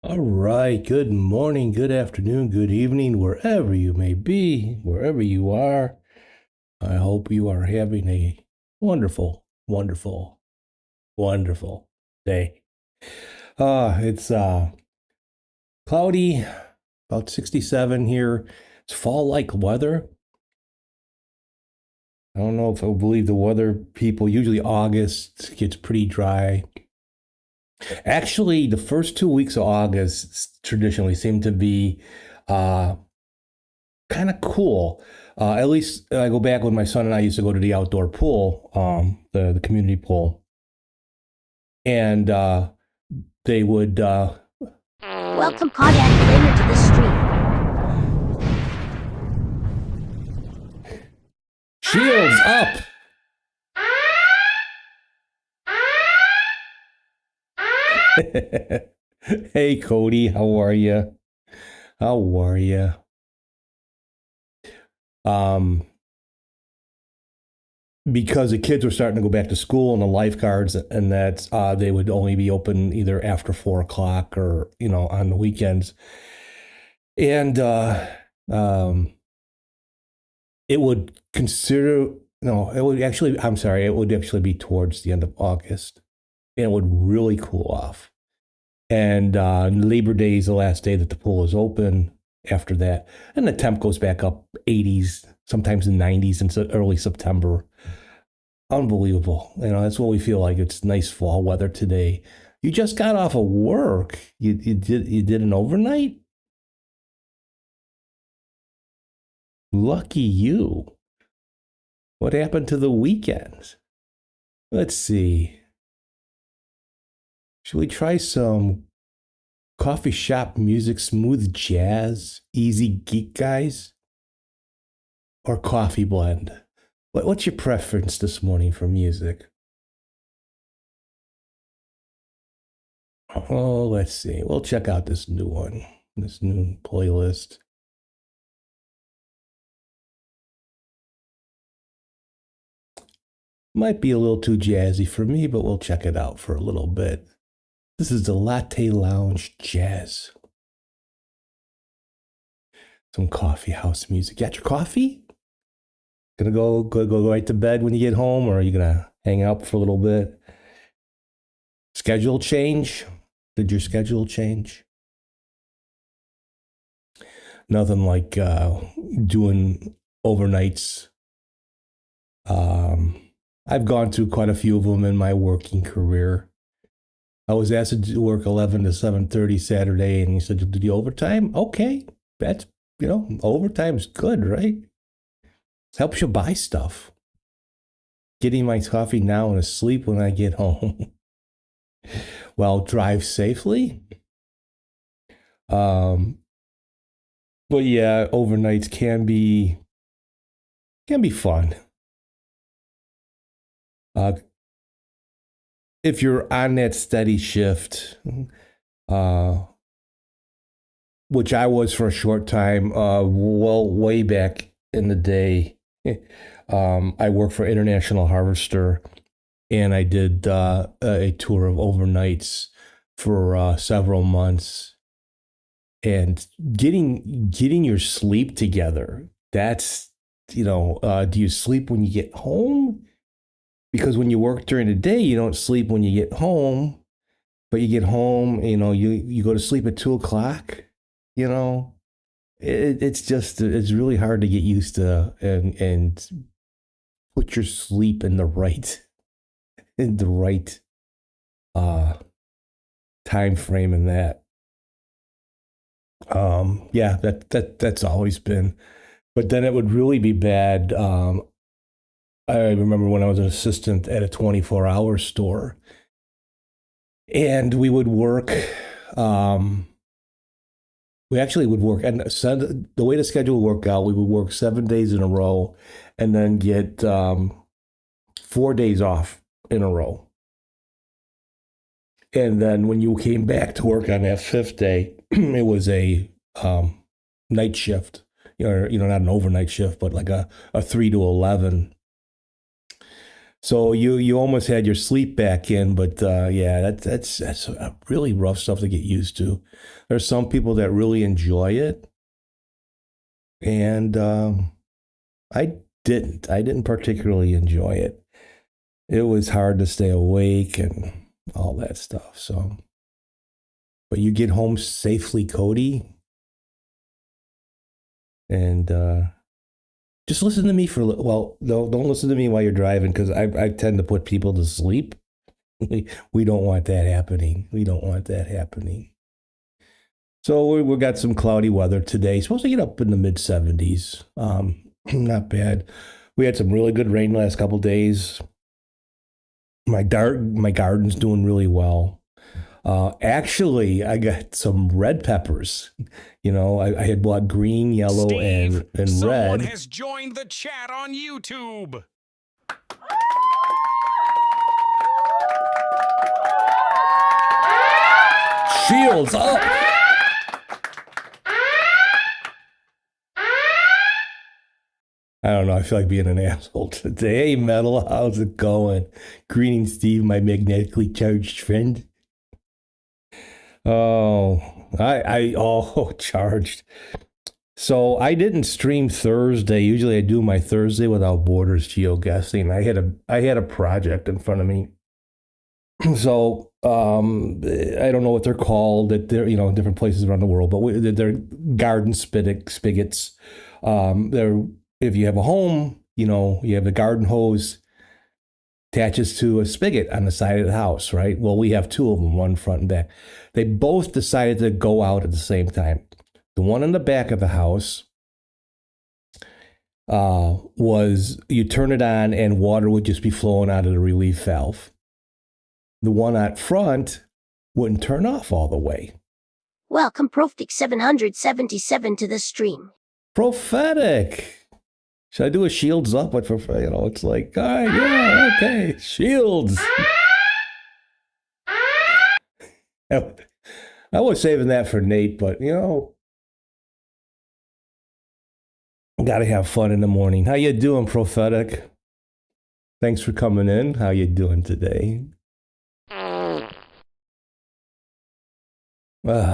All right. Good morning, good afternoon, good evening, wherever you may be, wherever you are. I hope you are having a wonderful, wonderful, wonderful day. It's cloudy, about 67 here. It's fall-like weather. I don't know if I believe the weather people. Usually August gets pretty dry. Actually, the first 2 weeks of August traditionally seem to be uh, kind of cool. At least I go back when my son and I used to go to the outdoor pool, the community pool, and they would Welcome Pontiac Flamer to the street. shields up. Hey Cody, how are you? How are you? Um, because the kids were starting to go back to school and the lifeguards and that they would only be open either after 4 o'clock or on the weekends, and it would consider no, it would actually. I'm sorry, it would actually be towards the end of August, and it would really cool off. And Labor Day is the last day that the pool is open. After that, and the temp goes back up 80s, sometimes the 90s, in early September. Unbelievable. That's what we feel like. It's nice fall weather today. You just got off of work. You did an overnight? Lucky you. What happened to the weekends? Let's see. Should we try some coffee shop music, smooth jazz, easy geek guys? Or coffee blend? What's your preference this morning for music? Oh, let's see. We'll check out this new one, this new playlist. Might be a little too jazzy for me, but we'll check it out for a little bit. This is the Latte Lounge Jazz. Some coffee house music. Got your coffee? Gonna go right to bed when you get home, or are you gonna hang out for a little bit? Schedule change? Did your schedule change? Nothing like doing overnights. I've gone through quite a few of them in my working career. I was asked to work 11 to 7:30 Saturday, and he said, "Did you overtime?" Okay, that's overtime's good, right? Helps you buy stuff. Getting my coffee now and asleep when I get home. Well, drive safely. But yeah, overnights can be fun. If you're on that steady shift, uh, which I was for a short time, well, way back in the day, I worked for International Harvester, and I did a tour of overnights for several months. And getting your sleep together. That's do you sleep when you get home? Because when you work during the day, you don't sleep when you get home, but you get home, you go to sleep at 2 o'clock. You know, it's really hard to get used to and put your sleep in the right uh time frame in that. Yeah, that's always been. But then it would really be bad. I remember when I was an assistant at a 24-hour store, and we would work. We actually would work, and the way the schedule would work out, we would work 7 days in a row, and then get 4 days off in a row. And then when you came back to work on that fifth day, it was a night shift. Not an overnight shift, but like a 3 to 11. So you almost had your sleep back in, but yeah, that's really rough stuff to get used to. There's some people that really enjoy it, and I didn't. I didn't particularly enjoy it. It was hard to stay awake and all that stuff. So, but you get home safely, Cody, and just listen to me for well. No, don't listen to me while you're driving because I tend to put people to sleep. We don't want that happening. We don't want that happening. So we got some cloudy weather today. Supposed to get up in the mid 70s. Not bad. We had some really good rain the last couple days. My garden's doing really well. Actually, I got some red peppers. You know, I had bought green, yellow, Steve, and someone red. has joined the chat on YouTube. Shields up! I don't know. I feel like being an asshole today. Hey, Metal, how's it going? Greeting, Steve, my magnetically charged friend. Oh, charged. So I didn't stream Thursday. Usually I do my Thursday without borders geoguessing. I had a project in front of me. So I don't know what they're called. That they're different places around the world, but they're garden spigots. They're if you have a home, you have a garden hose attaches to a spigot on the side of the house, right? Well, we have two of them, one front and back. They both decided to go out at the same time. The one in the back of the house was you turn it on and water would just be flowing out of the relief valve. The one out front wouldn't turn off all the way. Welcome Prophetic 777 to the stream. Prophetic. Should I do a shields up? But it's like, all right, yeah, okay, shields. I was saving that for Nate, but got to have fun in the morning. How you doing, Prophetic? Thanks for coming in. How you doing today?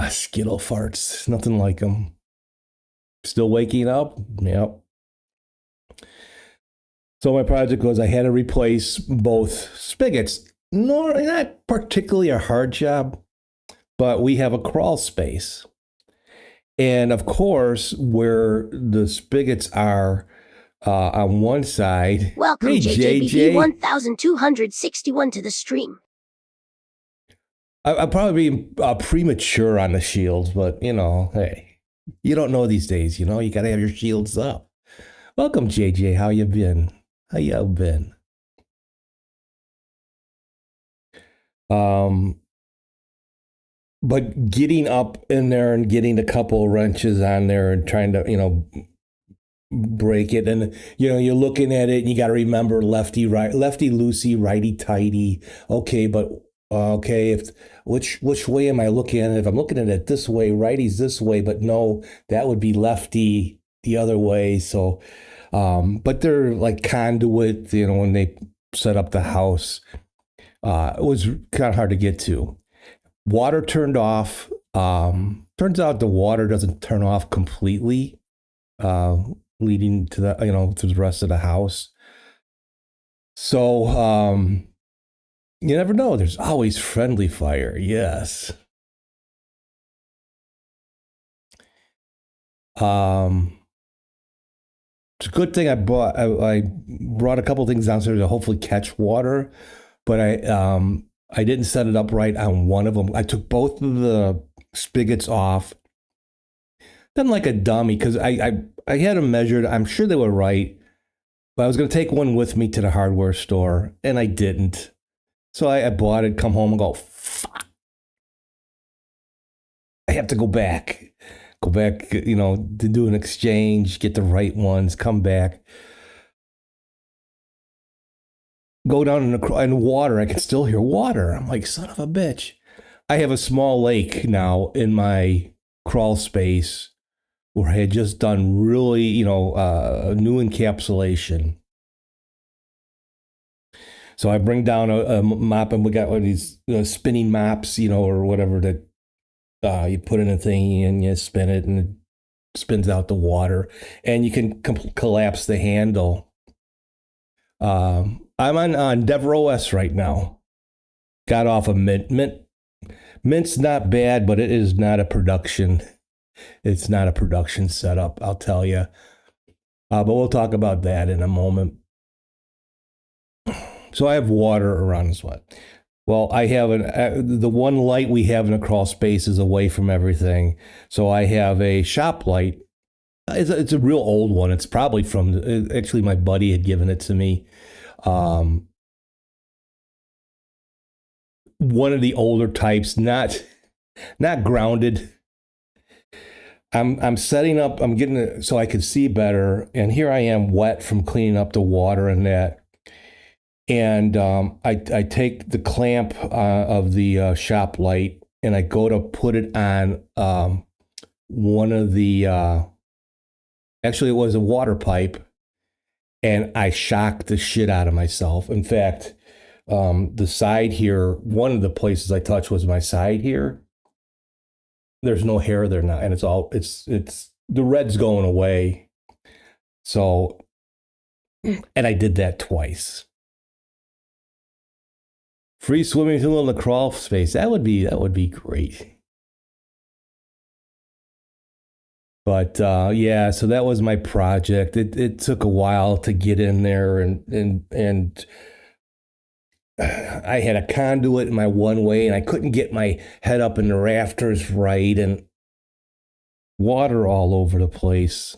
Skittle farts. Nothing like them. Still waking up? Yep. So my project was I had to replace both spigots. Not particularly a hard job, but we have a crawl space. And of course, where the spigots are on one side. Welcome, hey, JJBB 1261 to the stream. I'll probably be premature on the shields, but hey, you don't know these days. You got to have your shields up. Welcome, JJ. How you been? How you been? But getting up in there and getting a couple wrenches on there and trying to, break it. And, you're looking at it and you got to remember lefty loosey, righty tighty. Okay, but if which way am I looking at it? If I'm looking at it this way, righty's this way, but no, that would be lefty the other way. So, but they're like conduit, when they set up the house, it was kind of hard to get to. Water turned off. Turns out the water doesn't turn off completely, leading to to the rest of the house. So, you never know. There's always friendly fire. Yes. It's a good thing I brought a couple things downstairs to hopefully catch water, but I didn't set it up right on one of them. I took both of the spigots off. Then like a dummy, because I had them measured. I'm sure they were right, but I was going to take one with me to the hardware store, and I didn't. So I bought it, come home and go, fuck. I have to go back, to do an exchange, get the right ones, come back. Go down in water. I can still hear water. I'm like, son of a bitch. I have a small lake now in my crawl space where I had just done really, new encapsulation. So I bring down a mop, and we got one of these spinning mops, or whatever that you put in a thing and you spin it and it spins out the water, and you can collapse the handle. I'm on DevOS right now. Got off of Mint. Mint's not bad, but it is not a production. It's not a production setup, I'll tell you. But we'll talk about that in a moment. So I have water around as well. Well, I have the one light we have in the crawl space is away from everything. So I have a shop light. It's a real old one. It's probably actually my buddy had given it to me. One of the older types, not grounded. I'm setting up. I'm getting it so I could see better. And here I am, wet from cleaning up the water and that. And I take the clamp of the shop light and I go to put it on one of the. Actually, it was a water pipe, and I shocked the shit out of myself. In fact, the side here, one of the places I touched was my side here. There's no hair there now, and it's the red's going away. So, and I did that twice. Free swimming pool in the crawl space. That would be great. But yeah, so that was my project. It took a while to get in there, and I had a conduit in my one way, and I couldn't get my head up in the rafters right, and water all over the place.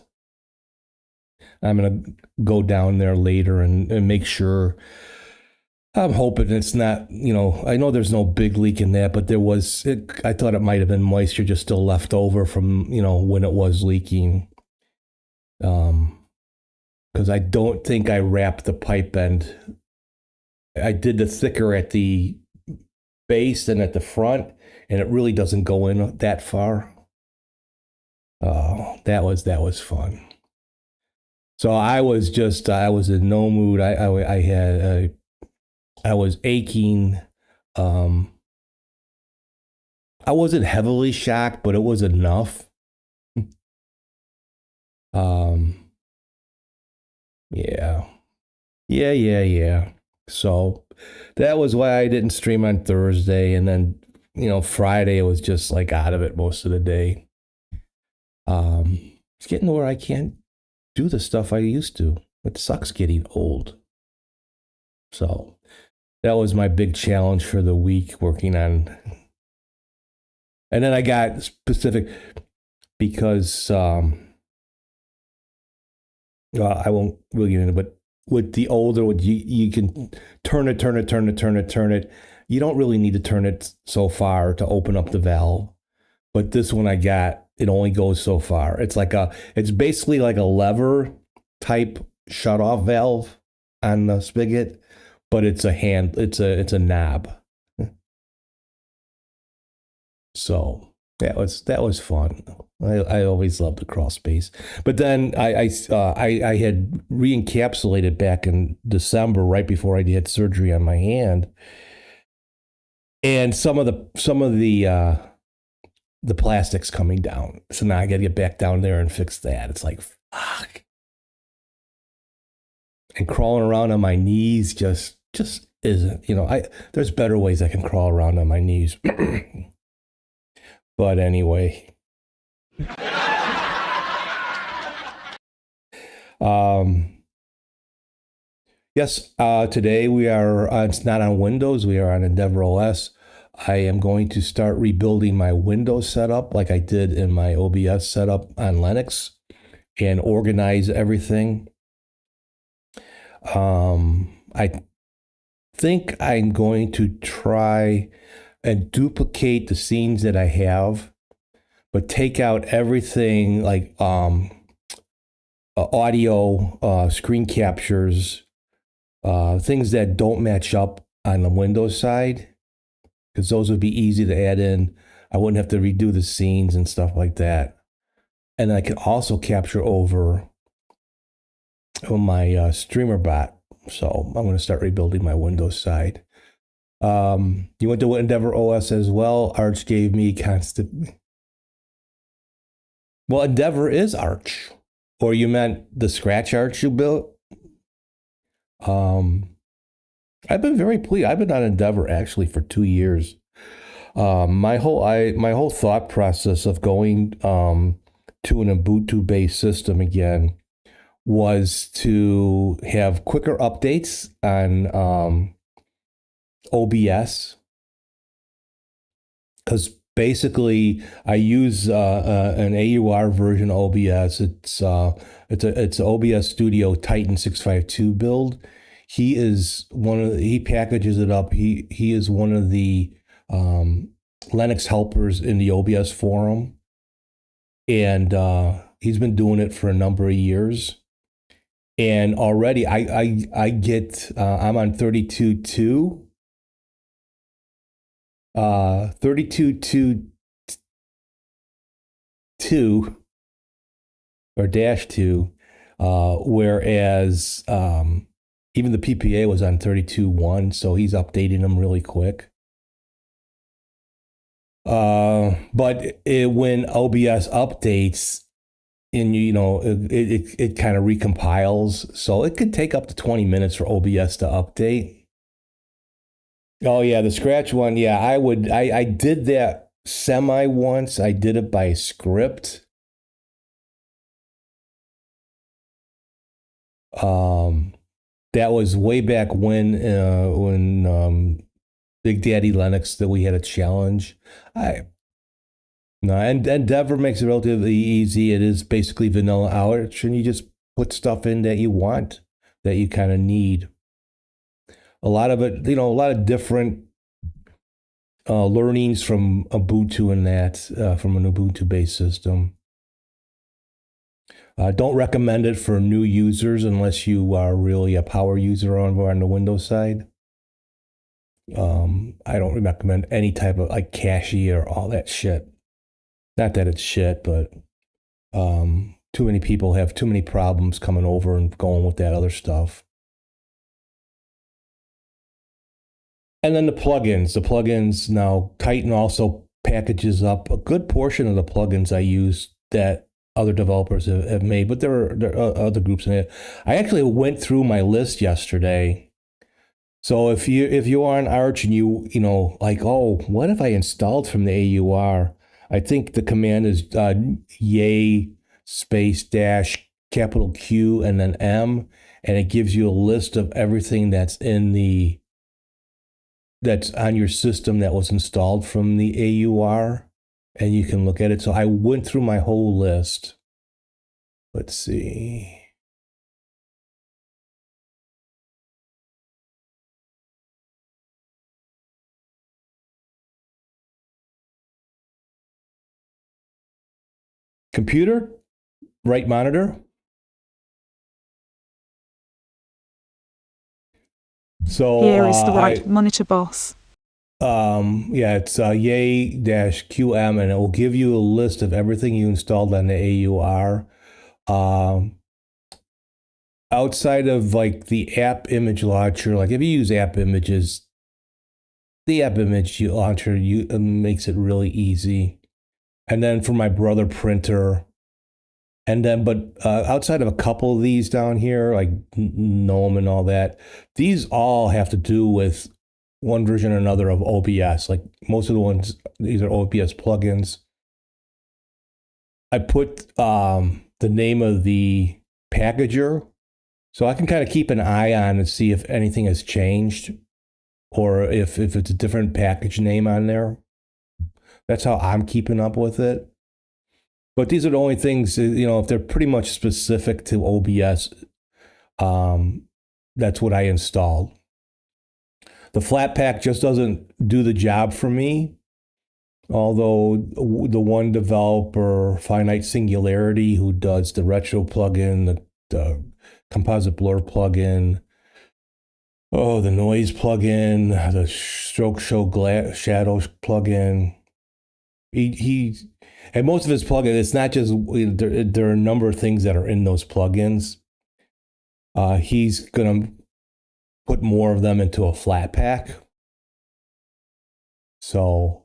I'm gonna go down there later and make sure. I'm hoping it's not, I know there's no big leak in that, but I thought it might have been moisture just still left over from, when it was leaking. Because I don't think I wrapped the pipe end. I did the thicker at the base than at the front, and it really doesn't go in that far. That was fun. So I was in no mood. I was aching. I wasn't heavily shocked, but it was enough. Yeah. So that was why I didn't stream on Thursday. And then, Friday, it was just like out of it most of the day. It's getting to where I can't do the stuff I used to. It sucks getting old. So that was my big challenge for the week, working on. And then I got specific because I won't really get into it, but with the older, you can turn it. You don't really need to turn it so far to open up the valve. But this one I got, it only goes so far. It's basically like a lever type shut off valve on the spigot. But it's a knob. So that was fun. I always loved the crawl space. But then I had re-encapsulated back in December, right before I had surgery on my hand. And some of the plastic's coming down. So now I gotta get back down there and fix that. It's like, fuck. And crawling around on my knees just isn't, there's better ways I can crawl around on my knees. But anyway. Yes, today we are, it's not on Windows, we are on EndeavorOS. I am going to start rebuilding my Windows setup like I did in my OBS setup on Linux and organize everything. I think I'm going to try and duplicate the scenes that I have, but take out everything like audio, screen captures, things that don't match up on the Windows side, because those would be easy to add in. I wouldn't have to redo the scenes and stuff like that. And I can also capture over on my streamer bot. So I'm going to start rebuilding my Windows side. You went to Endeavor OS as well. Arch gave me constant. Well, Endeavor is Arch, or you meant the Scratch Arch you built? I've been very pleased. I've been on Endeavor actually for 2 years. My whole thought process of going to an Ubuntu based system again was to have quicker updates on OBS, because basically I use an AUR version of OBS. It's OBS Studio Titan 652 build. He packages it up. He is one of the Linux helpers in the OBS forum, and he's been doing it for a number of years. And already I get I'm on 32.2. 32.2 or -2, whereas even the PPA was on 32.1, so he's updating them really quick. But when OBS updates, and it kind of recompiles, so it could take up to 20 minutes for OBS to update. Oh yeah, the Scratch one. Yeah, I did that semi once. I did it by script. That was way back when Big Daddy Linux, that we had a challenge. And Endeavor makes it relatively easy. It is basically vanilla Arch, and you just put stuff in that you want, that you kind of need. A lot of it, a lot of different learnings from Ubuntu and that, from an Ubuntu-based system. Don't recommend it for new users unless you are really a power user on the Windows side. I don't recommend any type of like cache or all that shit. Not that it's shit, but too many people have too many problems coming over and going with that other stuff. And then the plugins now, Titan also packages up a good portion of the plugins I use that other developers have made, but there are other groups in it. I actually went through my list yesterday. So if you are on Arch and you like, oh, what if I installed from the AUR? I think the command is yay space dash capital Q and then M, and it gives you a list of everything that's on your system that was installed from the AUR, and you can look at it. So I went through my whole list. Let's see. Computer, right monitor. So here is the right monitor, boss. Yeah, it's yay-qm, and it will give you a list of everything you installed on the AUR. Outside of like the app image launcher, like if you use app images, the app image launcher makes it really easy. And then for my brother printer, and then, but outside of a couple of these down here, like GNOME and all that, these all have to do with one version or another of OBS. Like most of the ones, these are OBS plugins. I put the name of the packager, so I can kind of keep an eye on and see if anything has changed, or if it's a different package name on there. That's how I'm keeping up with it. But these are the only things, if they're pretty much specific to OBS, that's what I installed. The Flatpak just doesn't do the job for me. Although the one developer, Finite Singularity, who does the retro plugin, the composite blur plugin, the noise plugin, the stroke show shadows plugin, he and most of his plugins, it's not just, there are a number of things that are in those plugins. He's going to put more of them into a flat pack. So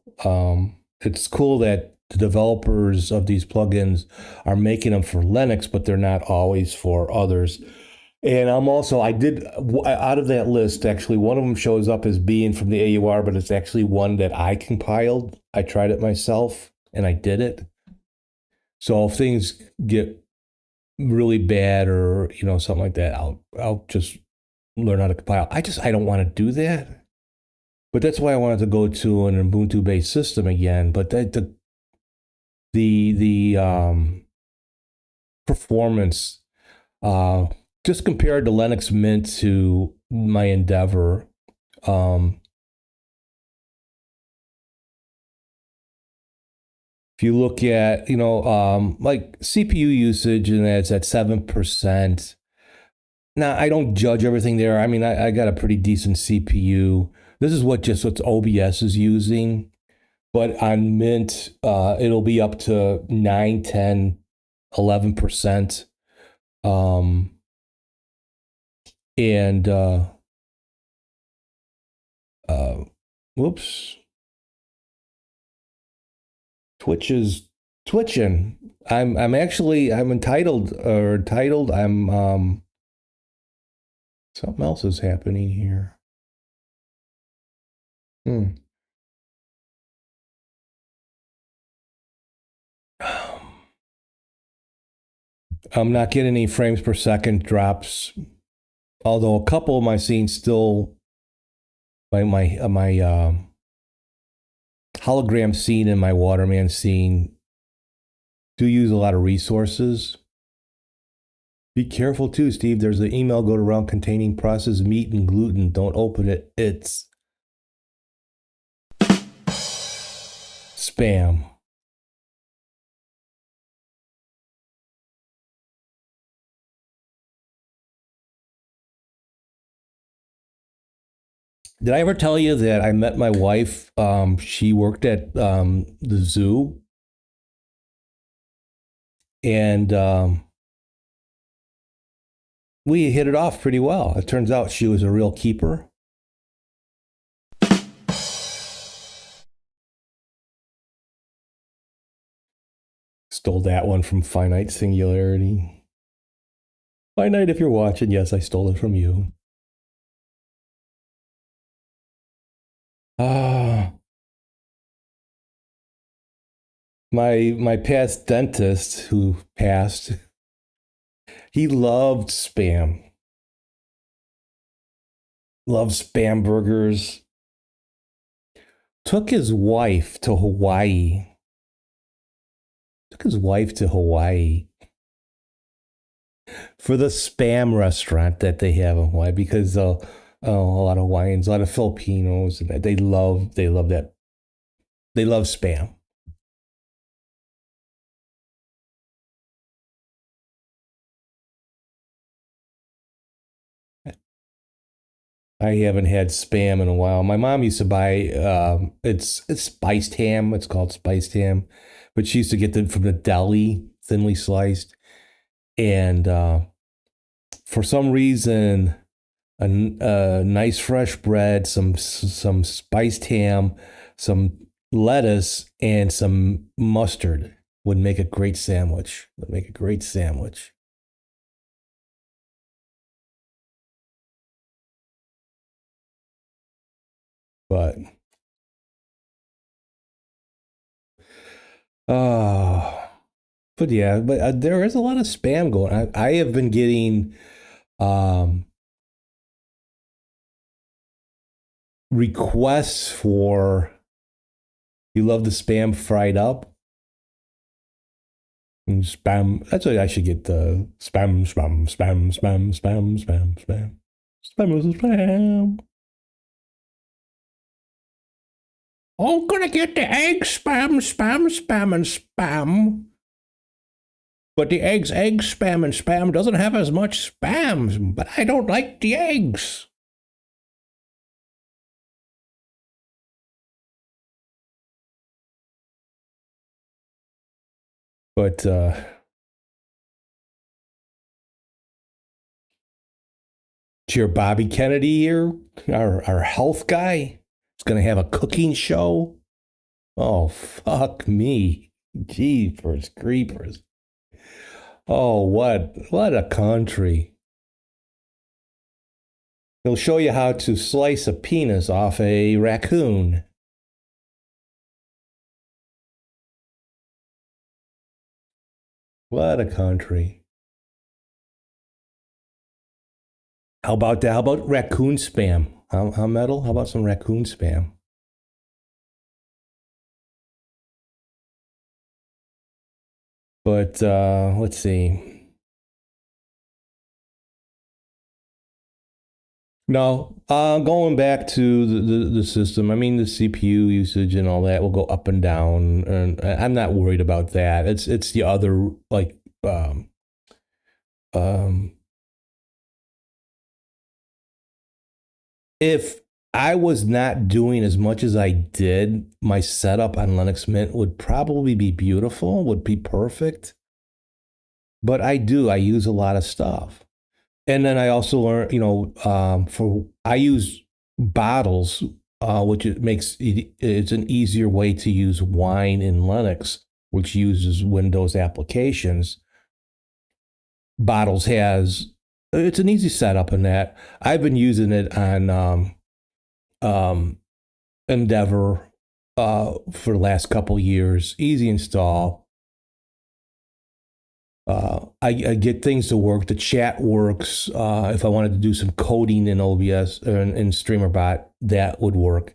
it's cool that the developers of these plugins are making them for Linux, but they're not always for others. And I did, out of that list, actually, one of them shows up as being from the AUR, but it's actually one that I compiled. I tried it myself and I did it. So if things get really bad or, something like that, I'll just learn how to compile. I don't want to do that. But that's why I wanted to go to an Ubuntu-based system again. But the performance, just compared to Linux Mint to my Endeavor, if you look at like CPU usage, and that's at 7%. Now I don't judge everything there. I mean, I got a pretty decent CPU. This is what OBS is using. But on Mint, it'll be up to 9, 10, 11%. And whoops. Twitch is twitching. I'm entitled or titled. Something else is happening here. I'm not getting any frames per second drops, although a couple of my scenes still, my hologram scene and my waterman scene do use a lot of resources. Be careful too, Steve. There's an email going around containing processed meat and gluten. Don't open it. It's spam. Did I ever tell you that I met my wife? She worked at the zoo. And we hit it off pretty well. It turns out she was a real keeper. Stole that one from Finite Singularity. Finite, if you're watching, yes, I stole it from you. My past dentist who passed, he loved spam. Loved spam burgers. Took his wife to Hawaii. For the spam restaurant that they have in Hawaii, because a lot of Hawaiians, a lot of Filipinos, they love that. They love spam. I haven't had spam in a while. My mom used to buy it's spiced ham. It's called spiced ham, but she used to get them from the deli, thinly sliced, and for some reason, a nice fresh bread, some spiced ham, some lettuce, and some mustard would make a great sandwich. But there is a lot of spam going on. I have been getting requests for, you love the spam fried up? And spam, that's what I should get, the spam. I'm gonna get the egg spam, and spam. But the egg spam, and spam doesn't have as much spam, but I don't like the eggs. But Cheer Bobby Kennedy here, our health guy. He's going to have a cooking show. Oh, fuck me. Jeepers creepers. Oh, what a country. He'll show you how to slice a penis off a raccoon. What a country. How about that? How about raccoon spam? How metal? How about some raccoon spam? But let's see. No, going back to the system. I mean, the CPU usage and all that will go up and down, and I'm not worried about that. It's the other like if I was not doing as much as I did, my setup on Linux Mint would probably be beautiful, would be perfect. But I use a lot of stuff. And then I also learned, I use bottles, which it's an easier way to use wine in Linux, which uses Windows applications. Bottles it's an easy setup in that. I've been using it on Endeavor for the last couple years. Easy install. I get things to work. The chat works. If I wanted to do some coding in OBS or in StreamerBot, that would work.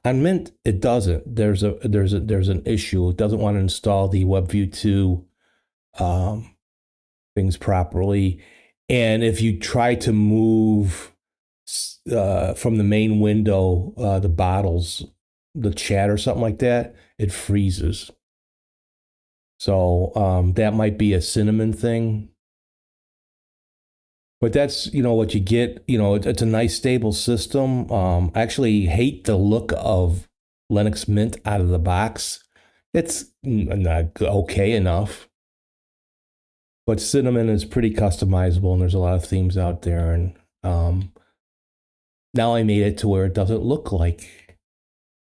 On Mint, it doesn't. There's an issue. It doesn't want to install the WebView 2 things properly. And if you try to move from the main window, the bottles, the chat or something like that, it freezes. So that might be a cinnamon thing. But that's, what you get. It's a nice stable system. I actually hate the look of Linux Mint out of the box. It's not okay enough. But cinnamon is pretty customizable, and there's a lot of themes out there. And now I made it to where it doesn't look like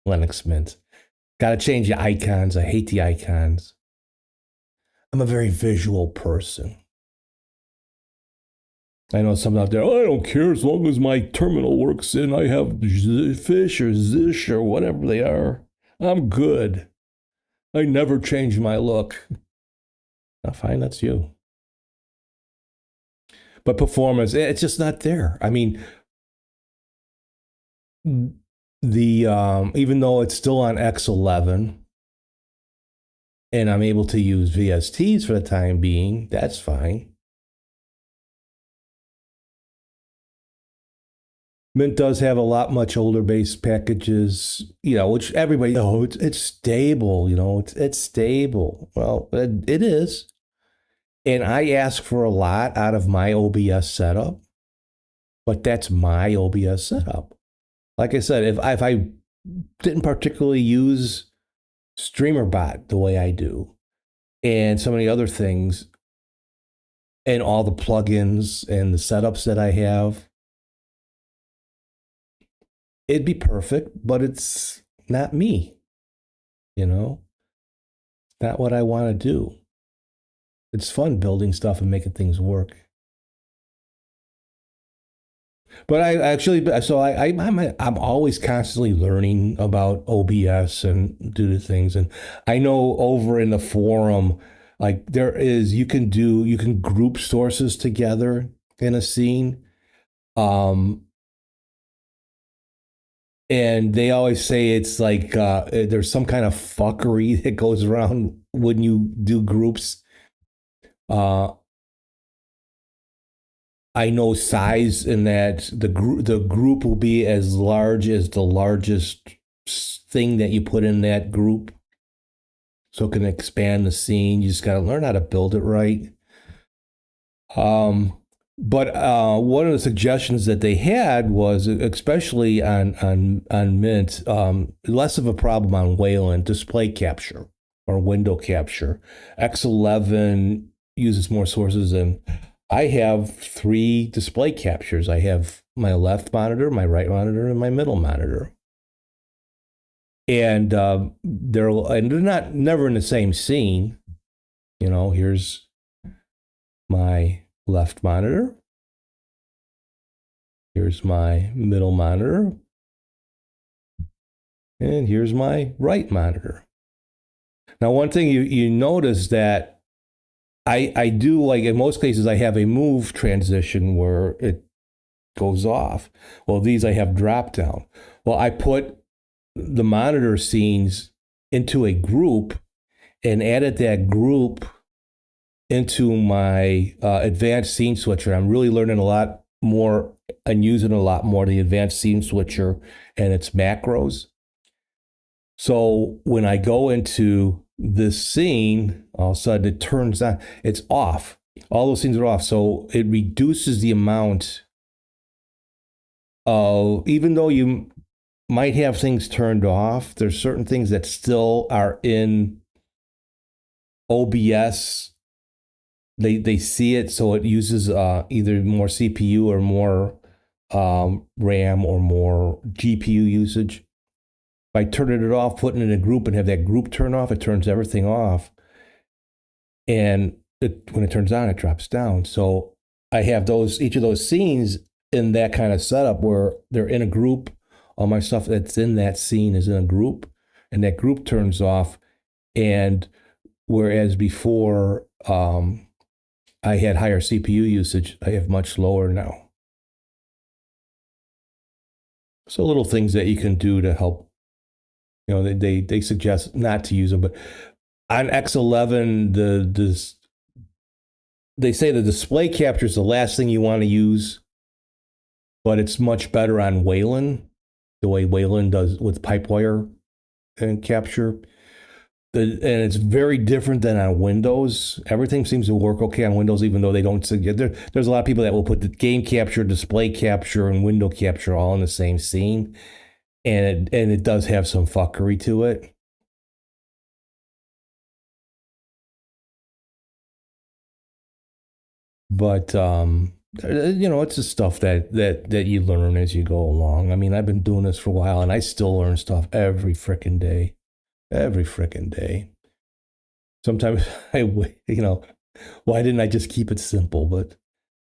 Linux Mint. Got to change the icons. I hate the icons. I'm a very visual person. I know some out there, I don't care as long as my terminal works and I have fish or zish or whatever they are. I'm good. I never change my look. Fine, that's you. But performance, it's just not there. I mean, even though it's still on X11, and I'm able to use VSTs for the time being, that's fine. Mint does have a lot much older base packages, which everybody knows it's stable, it's stable. Well, it is. And I ask for a lot out of my OBS setup, but that's my OBS setup. Like I said, if I didn't particularly use StreamerBot the way I do, and so many other things, and all the plugins and the setups that I have, it'd be perfect, but it's not me, not what I want to do. It's fun building stuff and making things work. But I'm always constantly learning about OBS and do the things. And I know over in the forum, like you can group sources together in a scene. And they always say it's like there's some kind of fuckery that goes around when you do groups. I know size in that the group will be as large as the largest thing that you put in that group. So it can expand the scene. You just got to learn how to build it right. But one of the suggestions that they had was, especially on Mint, less of a problem on Wayland, display capture or window capture. X11 uses more sources, and I have 3 display captures. I have my left monitor, my right monitor, and my middle monitor. And they're not never in the same scene. You know, here's my left monitor. Here's my middle monitor. And here's my right monitor. Now, one thing you notice that I do, like in most cases, I have a move transition where it goes off. Well, these I have drop down. Well, I put the monitor scenes into a group and added that group into my advanced scene switcher. I'm really learning a lot more and using a lot more the advanced scene switcher and its macros. So when I go into this scene, all of a sudden it turns on, it's off. All those things are off. So it reduces the amount of, even though you might have things turned off, there's certain things that still are in OBS. They see it, so it uses either more CPU or more RAM or more GPU usage. By turning it off, putting it in a group and have that group turn off, it turns everything off. And when it turns on, it drops down. So I have each of those scenes in that kind of setup where they're in a group. All my stuff that's in that scene is in a group, and that group turns off. And whereas before I had higher CPU usage, I have much lower now. So little things that you can do to help. You know, they suggest not to use them, but on X11, they say the display capture is the last thing you want to use, but it's much better on Wayland, the way Wayland does with Pipewire and capture. And it's very different than on Windows. Everything seems to work okay on Windows, even though they don't suggest. There's a lot of people that will put the game capture, display capture, and window capture all in the same scene. And it does have some fuckery to it. But you know, it's the stuff that you learn as you go along. I mean, I've been doing this for a while, and I still learn stuff every frickin' day. Every frickin' day. Sometimes why didn't I just keep it simple? But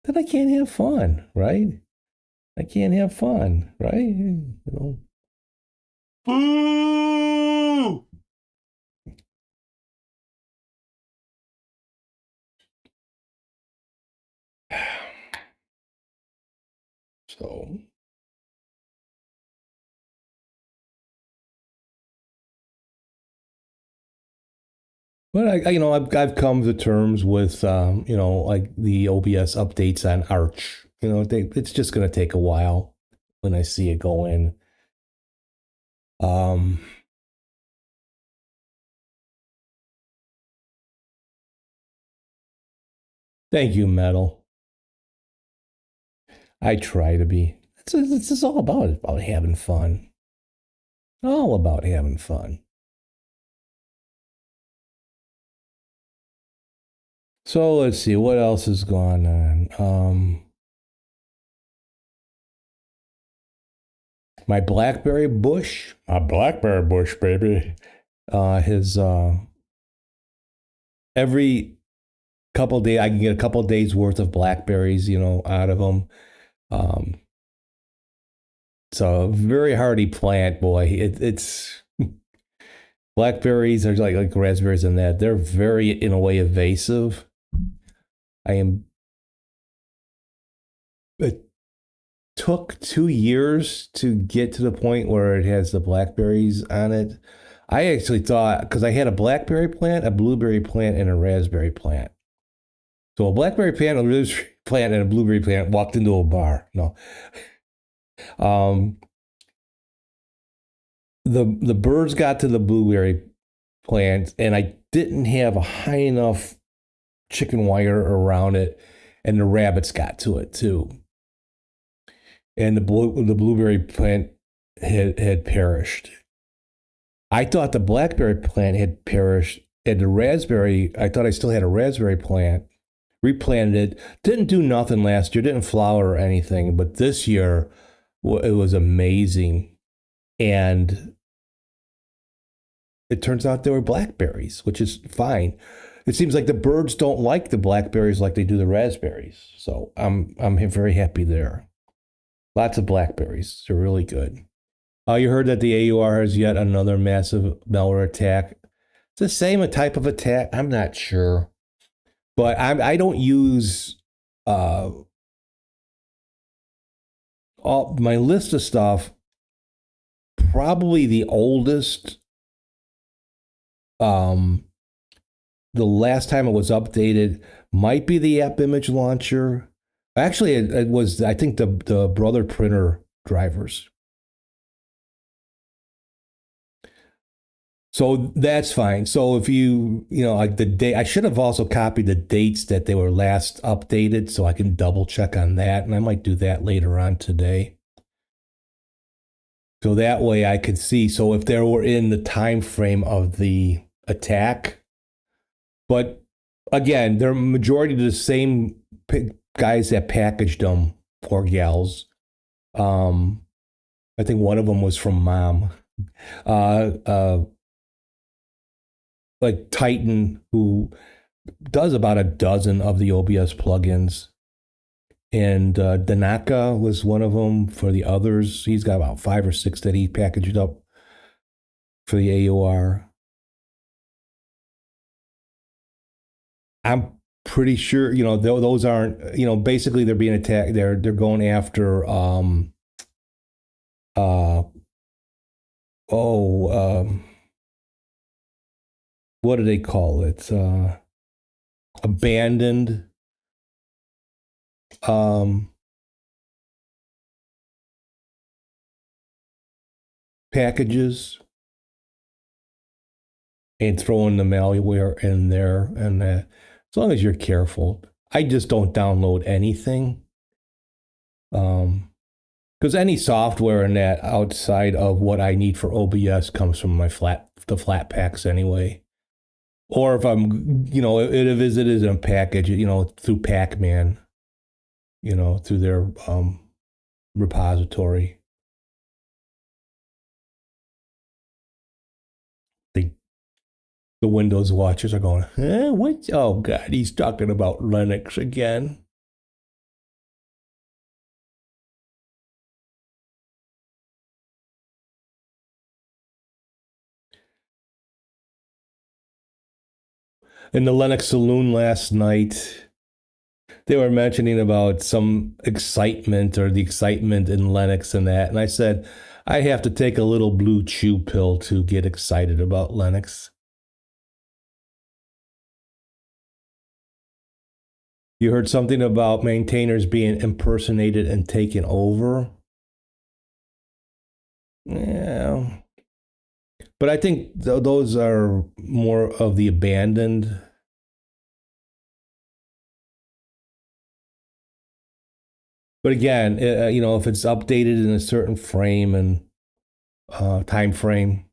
then I can't have fun, right? I can't have fun, right? You know. Boo! So. But I've come to terms with like the OBS updates on Arch. It's just going to take a while when I see it go in. Thank you, Metal. I try to be. It's just all about having fun. All about having fun. So let's see what else has gone on. My blackberry bush, baby. His every couple days I can get a couple days worth of blackberries, out of them. So very hardy plant, boy. It's blackberries are like raspberries and that. They're very, in a way, evasive. It took 2 years to get to the point where it has the blackberries on it. I actually thought, because I had a blackberry plant, a blueberry plant, and a raspberry plant. So a blackberry plant, a raspberry plant, and a blueberry plant walked into a bar. No. The birds got to the blueberry plant, and I didn't have a high enough chicken wire around it, and the rabbits got to it too. And the blueberry plant had perished. I thought the blackberry plant had perished, and the raspberry, I thought I still had a raspberry plant, replanted it. Didn't do nothing last year, didn't flower or anything, but this year it was amazing. And it turns out they were blackberries, which is fine. It seems like the birds don't like the blackberries like they do the raspberries. So I'm very happy there. Lots of blackberries. They're really good. You heard that the AUR has yet another massive malware attack. It's the same type of attack. I'm not sure. But I don't use all my list of stuff. Probably the oldest. The last time it was updated might be the app image launcher. Actually, it was, I think, the Brother printer drivers. So that's fine. So if like the date, I should have also copied the dates that they were last updated so I can double check on that. And I might do that later on today. So that way I could see. So if they were in the time frame of the attack, but again, they're majority of the same guys that packaged them, or gals. I think one of them was from Mom. Like Titan, who does about a dozen of the OBS plugins. And Danaka was one of them for the others. He's got about 5 or 6 that he packaged up for the AOR. I'm pretty sure, those aren't, basically they're being attacked. They're going after, what do they call it? Abandoned packages and throwing the malware in there. And as long as you're careful, I just don't download anything. Because any software in that outside of what I need for OBS comes from the flat packs anyway. Or if I'm, if it is a package, through Pac-Man, through their repository. The Windows watchers are going, what? Oh, God, he's talking about Linux again. In the Linux Saloon last night, they were mentioning about some excitement or the excitement in Linux and that. And I said, I have to take a little blue chew pill to get excited about Linux. You heard something about maintainers being impersonated and taken over? Yeah. But I think those are more of the abandoned. But again, if it's updated in a certain frame and time frame.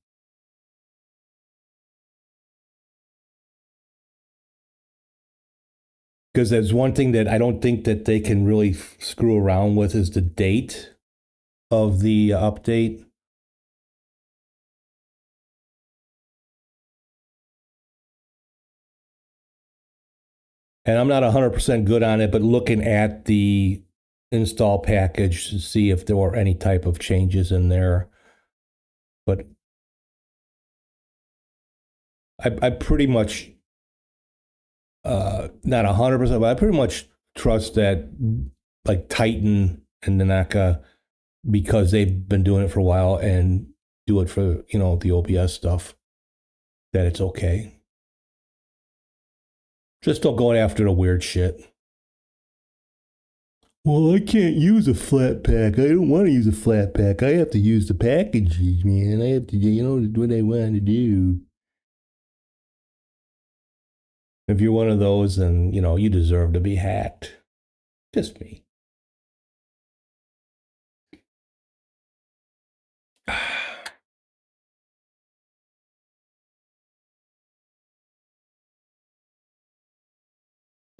Because there's one thing that I don't think that they can really screw around with is the date of the update. And I'm not 100% good on it, but looking at the install package to see if there were any type of changes in there. But I pretty much, not 100%, but I pretty much trust that, like Titan and Nanaka, because they've been doing it for a while and do it for, the OBS stuff, that it's okay. Just don't go after the weird shit. Well, I can't use a flat pack. I don't want to use a flat pack. I have to use the packages, man. I have to, do what I want to do. If you're one of those, then, you deserve to be hacked. Just me.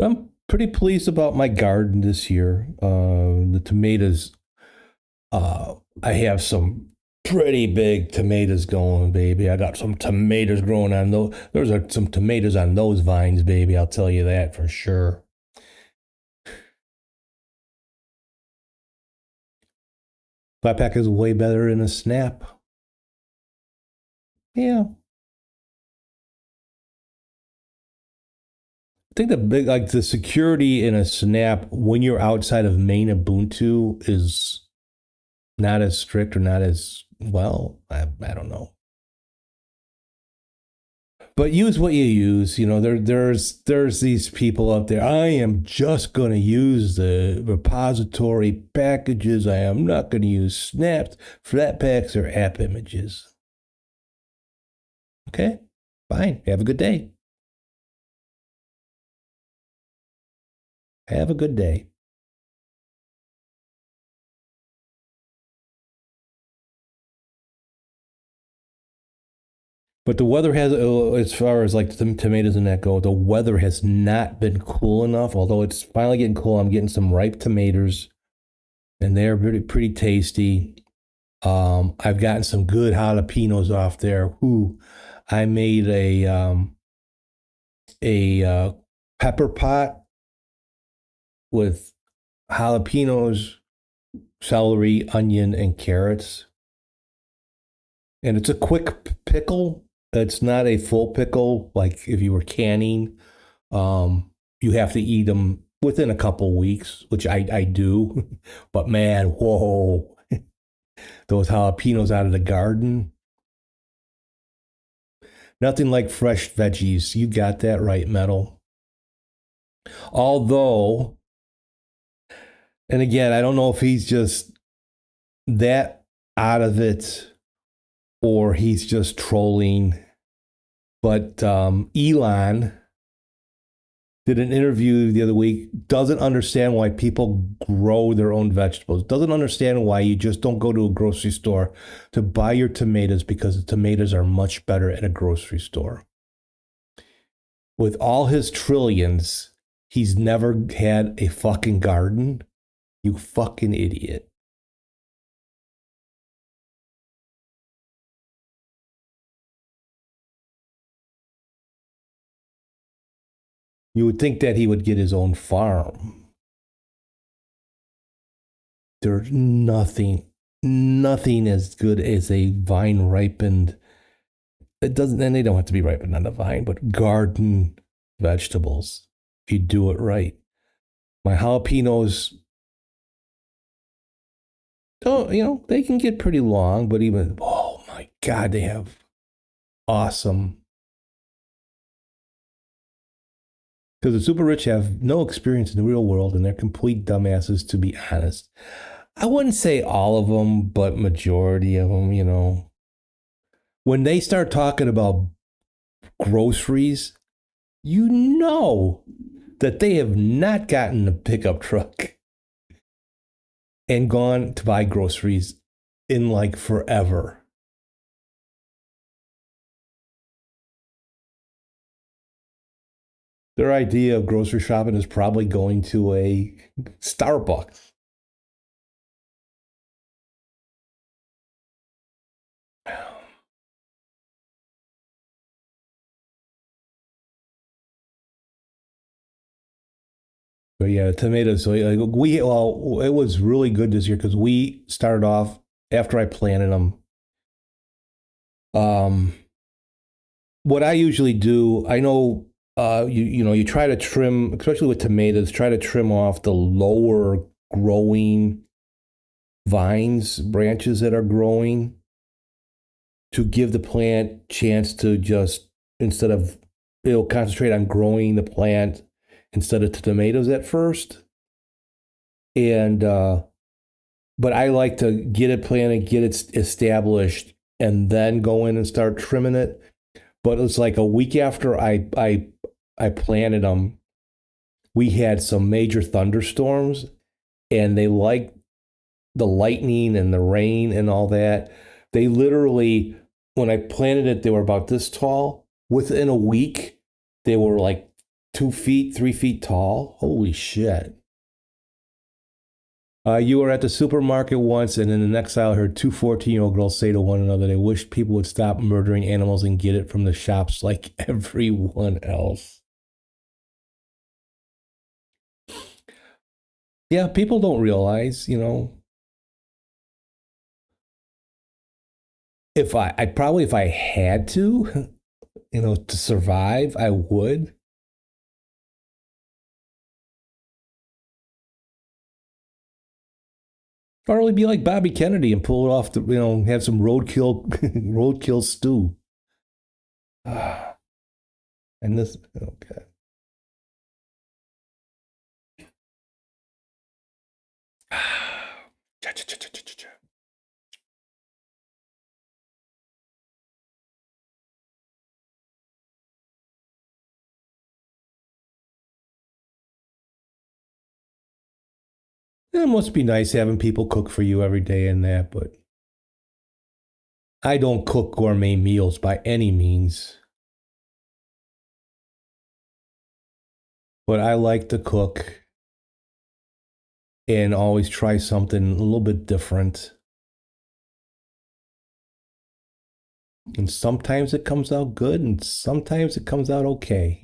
I'm pretty pleased about my garden this year. The tomatoes, I have some pretty big tomatoes going, baby. I got some tomatoes growing on those. There's some tomatoes on those vines, baby. I'll tell you that for sure. Flat pack is way better than a snap. Yeah. I think the big, like the security in a snap when you're outside of main Ubuntu is not as strict or not as well. I don't know. But use what you use. You know, there's these people out there. I am just going to use the repository packages. I am not going to use snaps, flat packs, or app images. Okay, fine. Have a good day. Have a good day. But the weather has, as far as like the tomatoes and that go, the weather has not been cool enough. Although it's finally getting cool, I'm getting some ripe tomatoes, and they're pretty tasty. I've gotten some good jalapenos off there. Ooh, I made a pepper pot with jalapenos, celery, onion, and carrots. And it's a quick pickle. It's not a full pickle like if you were canning. You have to eat them within a couple weeks, which I do. But man, whoa, those jalapenos out of the garden. Nothing like fresh veggies. You got that right, Metal. Although, and again, I don't know if he's just that out of it or he's just trolling. But Elon did an interview the other week, doesn't understand why people grow their own vegetables, doesn't understand why you just don't go to a grocery store to buy your tomatoes because the tomatoes are much better at a grocery store. With all his trillions, he's never had a fucking garden. You fucking idiot. You would think that he would get his own farm. There's nothing as good as a vine ripened. It doesn't, and they don't have to be ripened on the vine, but garden vegetables. If you do it right. My jalapenos, oh, you know, they can get pretty long, but even, oh my God, they have awesome. Because the super rich have no experience in the real world and they're complete dumbasses, to be honest. I wouldn't say all of them, but majority of them, you know. When they start talking about groceries, you know that they have not gotten a pickup truck and gone to buy groceries in like forever. Their idea of grocery shopping is probably going to a Starbucks. But yeah, tomatoes. So it was really good this year because we started off after I planted them. What I usually do, I know, you try to trim, especially with tomatoes, try to trim off the lower growing vines, branches that are growing, to give the plant chance to just, instead of, it'll concentrate on growing the plant instead of tomatoes at first. And but I like to get it planted, get it established, and then go in and start trimming it. But it's like a week after I planted them, we had some major thunderstorms, and they liked the lightning and the rain and all that. They literally, when I planted it, they were about this tall. Within a week, they were like 2 feet, 3 feet tall. Holy shit. You were at the supermarket once, and in the next aisle, heard two 14-year-old girls say to one another they wished people would stop murdering animals and get it from the shops like everyone else. Yeah, people don't realize, if I had to, to survive, I would. Or really be like Bobby Kennedy and pull it off have some roadkill, roadkill stew. And this, okay. It must be nice having people cook for you every day and that, but I don't cook gourmet meals by any means. But I like to cook and always try something a little bit different. And sometimes it comes out good and sometimes it comes out okay,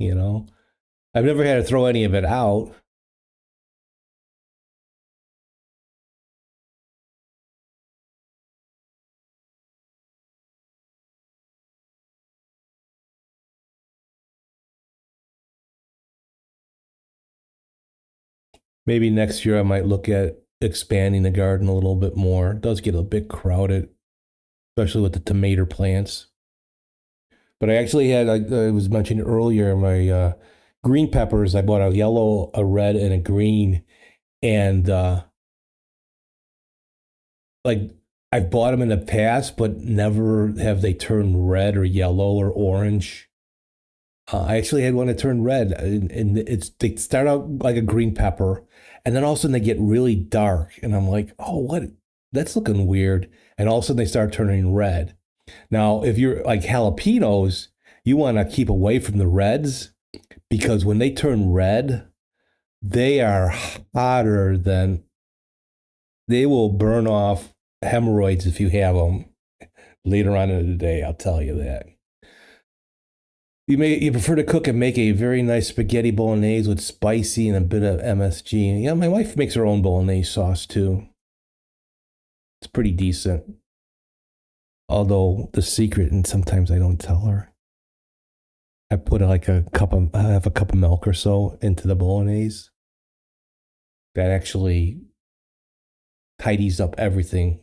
I've never had to throw any of it out. Maybe next year I might look at expanding the garden a little bit more. It does get a bit crowded, especially with the tomato plants. But I actually had, like I was mentioning earlier, my green peppers. I bought a yellow, a red, and a green. And like I've bought them in the past, but never have they turned red or yellow or orange. I actually had one that turned red, and they start out like a green pepper, and then all of a sudden they get really dark, and I'm like, oh, what? That's looking weird. And all of a sudden they start turning red. Now, if you're like jalapenos, you want to keep away from the reds because when they turn red, they are hotter than they will burn off hemorrhoids if you have them later on in the day. I'll tell you that. You prefer to cook and make a very nice spaghetti bolognese with spicy and a bit of MSG. Yeah, my wife makes her own bolognese sauce too. It's pretty decent. Although the secret, and sometimes I don't tell her, I put I have a cup of milk or so into the bolognese. That actually tidies up everything.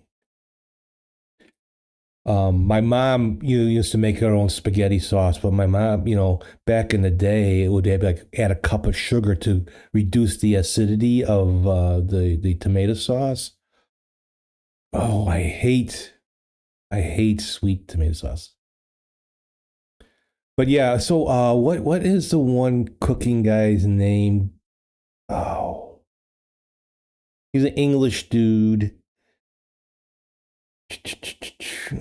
My mom used to make her own spaghetti sauce, but my mom, back in the day, it would add a cup of sugar to reduce the acidity of the tomato sauce. Oh, I hate sweet tomato sauce. But yeah, so what is the one cooking guy's name? Oh, he's an English dude.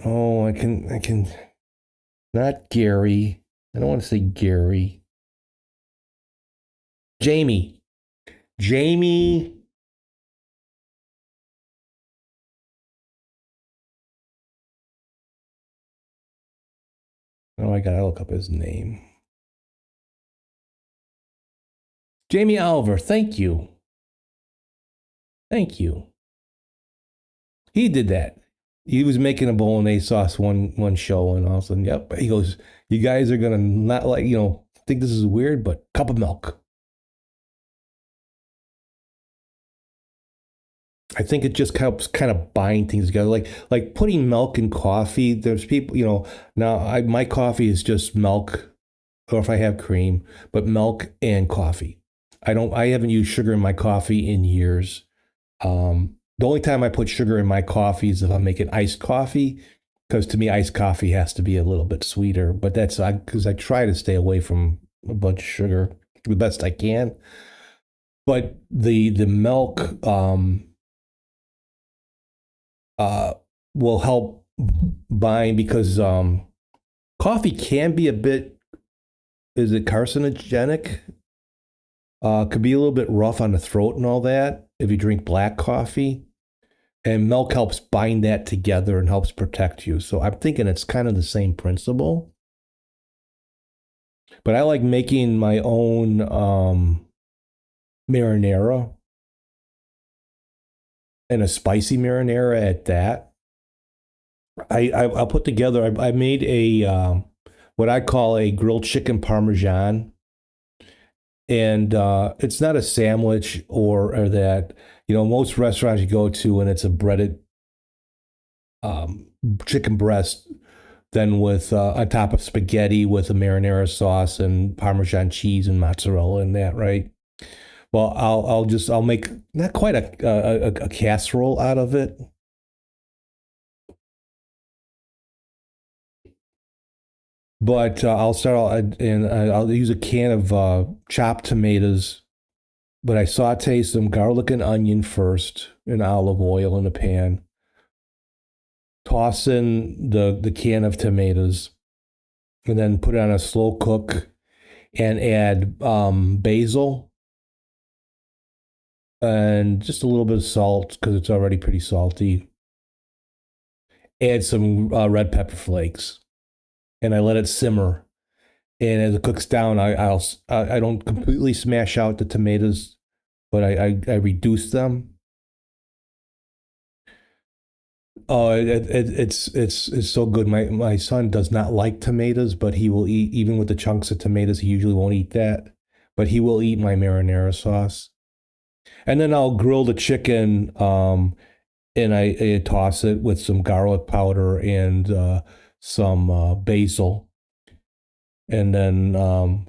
Oh, I can not Gary. I don't want to say Gary. Jamie. Oh, I gotta look up his name. Jamie Oliver, thank you. Thank you. He did that. He was making a bolognese sauce one show, and all of a sudden, yep. He goes, "You guys are gonna not think this is weird, but cup of milk." I think it just helps kind of bind things together, like putting milk in coffee. There's people, now my coffee is just milk, or if I have cream, but milk and coffee. I haven't used sugar in my coffee in years. The only time I put sugar in my coffee is if I'm making iced coffee, because to me, iced coffee has to be a little bit sweeter. But that's because I try to stay away from a bunch of sugar the best I can. But the milk will help bind because coffee can be a bit, is it carcinogenic? Could be a little bit rough on the throat and all that if you drink black coffee. And milk helps bind that together and helps protect you. So I'm thinking it's kind of the same principle. But I like making my own marinara, and a spicy marinara at that. I'll put together. I made a what I call a grilled chicken parmesan, and it's not a sandwich or that. Most restaurants you go to and it's a breaded chicken breast, then with on top of spaghetti with a marinara sauce and Parmesan cheese and mozzarella and that, right? Well, I'll make not quite a casserole out of it, but I'll start and I'll use a can of chopped tomatoes, but I saute some garlic and onion first in olive oil in a pan. Toss in the can of tomatoes, and then put it on a slow cook, and add basil and just a little bit of salt because it's already pretty salty. Add some red pepper flakes, and I let it simmer. And as it cooks down, I don't completely smash out the tomatoes, but I reduce them. Oh, it's so good. My son does not like tomatoes, but he will eat even with the chunks of tomatoes. He usually won't eat that, but he will eat my marinara sauce. And then I'll grill the chicken, and I toss it with some garlic powder and some basil. And then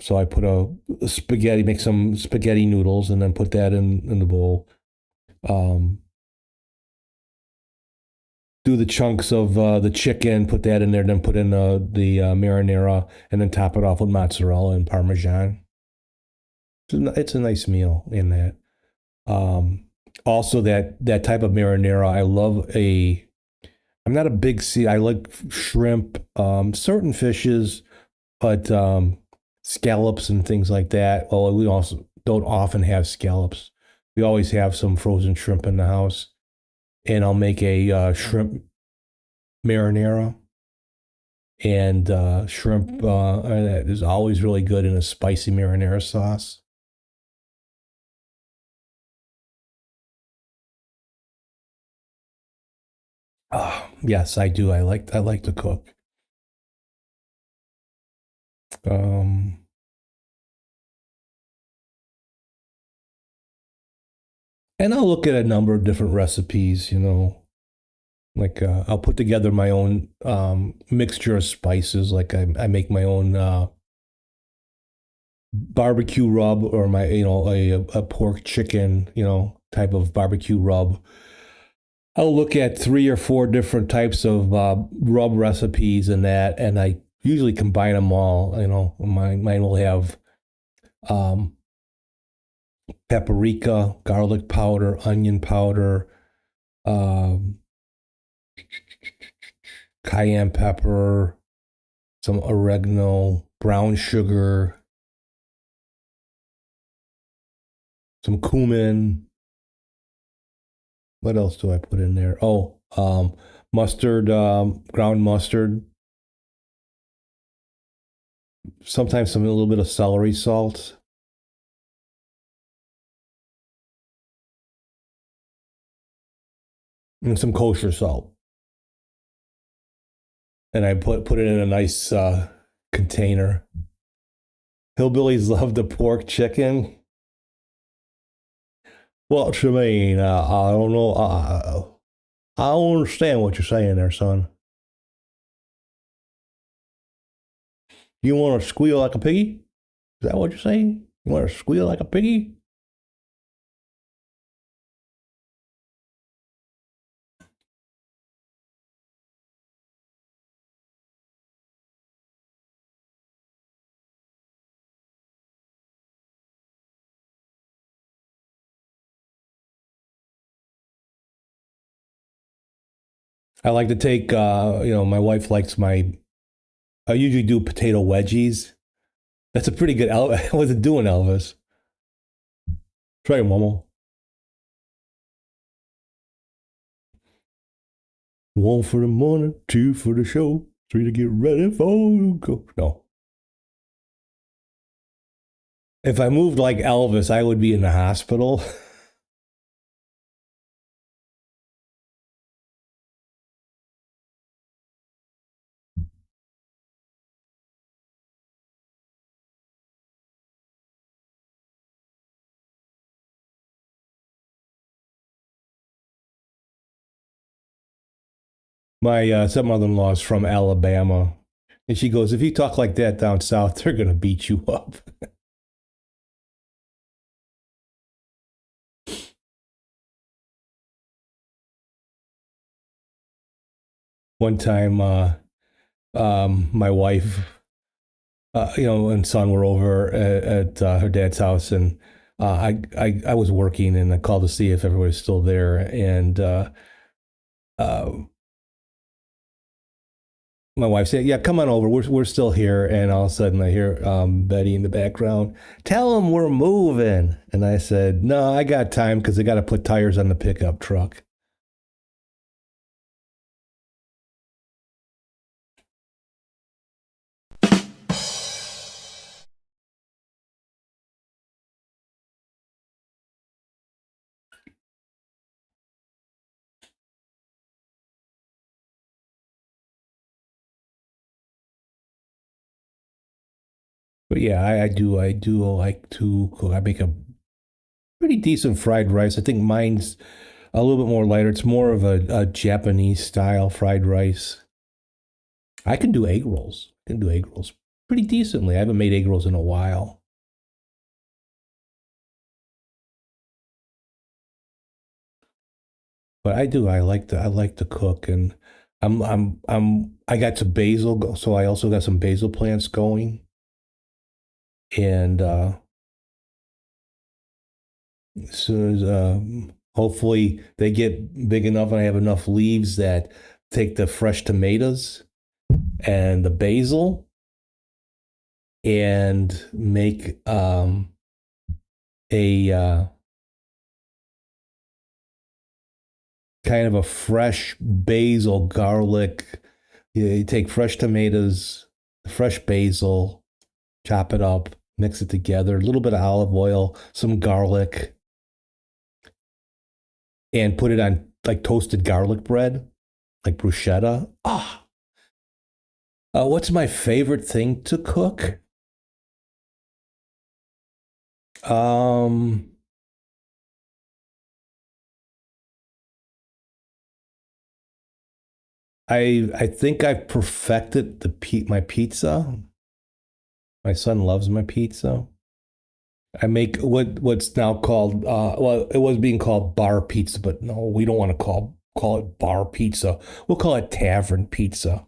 so I put a spaghetti, make some spaghetti noodles, and then put that in the bowl. Do the chunks of the chicken, put that in there, then put in the marinara, and then top it off with mozzarella and Parmesan. It's a nice meal in that. Also, that type of marinara, I love I'm not a big sea. I like shrimp, certain fishes, but scallops and things like that. Well, we also don't often have scallops. We always have some frozen shrimp in the house. And I'll make a shrimp marinara. And shrimp is always really good in a spicy marinara sauce. Oh, yes, I do. I like to cook. Um, and I'll look at a number of different recipes. Like I'll put together my own mixture of spices. Like I make my own barbecue rub, or my a pork chicken type of barbecue rub. I'll look at 3 or 4 different types of rub recipes and I usually combine them all. Mine will have paprika, garlic powder, onion powder, um, cayenne pepper, some oregano, brown sugar, some cumin. What else do I put in there? Oh, mustard, ground mustard. Sometimes a little bit of celery salt. And some kosher salt. And I put it in a nice container. Hillbillies love the pork chicken. What you mean? I don't know. I don't understand what you're saying there, son. You want to squeal like a piggy? Is that what you're saying? You want to squeal like a piggy? I like to take, my wife likes I usually do potato wedgies. That's a pretty good, what's it doing, Elvis? Try it, Momo. 1 for the morning, 2 for the show, 3 to get ready for go. No. If I moved like Elvis, I would be in the hospital. My stepmother-in-law is from Alabama, and she goes, "If you talk like that down south, they're gonna beat you up." One time, my wife, and son were over at her dad's house, and I was working, and I called to see if everybody's still there, and uh, my wife said, "Yeah, come on over. We're still here." And all of a sudden, I hear Betty in the background, "Tell them we're moving." And I said, "No, I got time because I got to put tires on the pickup truck." But yeah, I do like to cook. I make a pretty decent fried rice. I think mine's a little bit more lighter. It's more of a Japanese style fried rice. I can do egg rolls. I can do egg rolls pretty decently. I haven't made egg rolls in a while. But I do. I like to cook, and I got some basil, so I also got some basil plants going, and as soon as hopefully they get big enough and I have enough leaves that take the fresh tomatoes and the basil and make a kind of a fresh basil garlic. You take fresh tomatoes, fresh basil, chop it up, mix it together, a little bit of olive oil, some garlic, and put it on like toasted garlic bread, like bruschetta. Ah, what's my favorite thing to cook? Um, I think I've perfected my pizza. My son loves my pizza. I make what's now called well, it was being called bar pizza, but no, we don't want to call it bar pizza. We'll call it tavern pizza.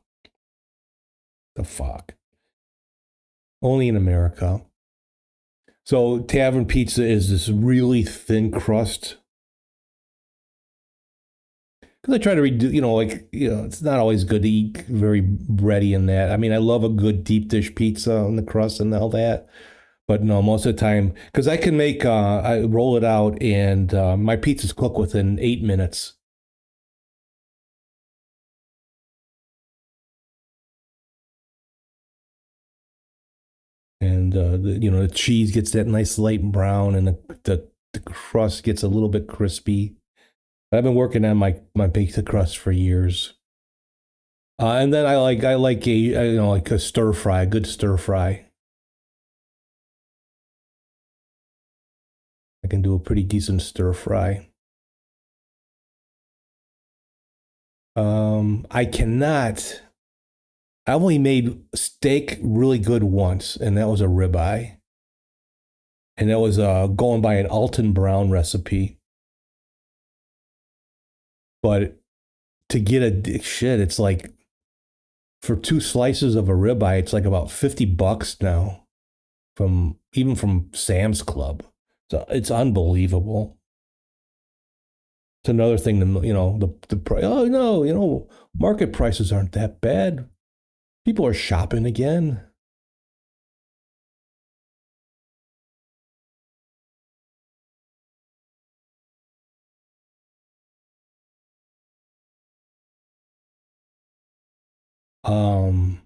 The fuck? Only in America. So tavern pizza is this really thin crust. Because I try to redo, it's not always good to eat very bready in that. I mean, I love a good deep dish pizza on the crust and all that. But no, most of the time, because I roll it out and my pizzas cook within 8 minutes. And, the cheese gets that nice light brown and the crust gets a little bit crispy. I've been working on my pizza crust for years. And then I like like a stir fry, a good stir fry. I can do a pretty decent stir fry. I cannot. I only made steak really good once, and that was a ribeye. And that was going by an Alton Brown recipe. But to get it's like for 2 slices of a ribeye, it's like about $50 now from Sam's Club. So it's unbelievable. It's another thing to the price. Oh no, market prices aren't that bad. People are shopping again. Um,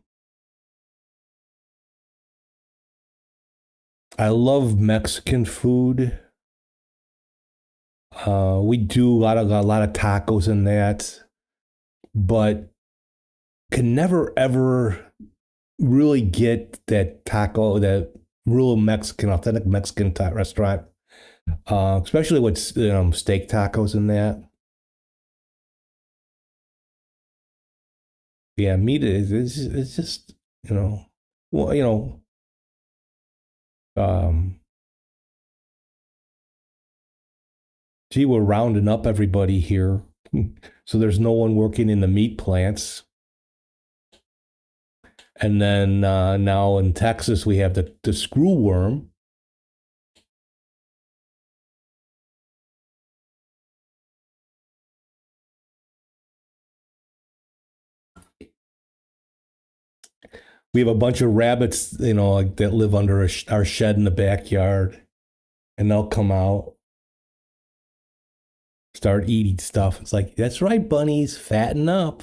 I love Mexican food. We do a lot of tacos in that, but can never ever really get that taco, that real Mexican, authentic Mexican restaurant, especially with steak tacos in that. Yeah, meat is just you know, well, um, gee, we're rounding up everybody here, so there's no one working in the meat plants. And then now in Texas, we have the screw worm. We have a bunch of rabbits, like, that live under our shed in the backyard, and they'll come out, start eating stuff. It's like, that's right, bunnies, fatten up.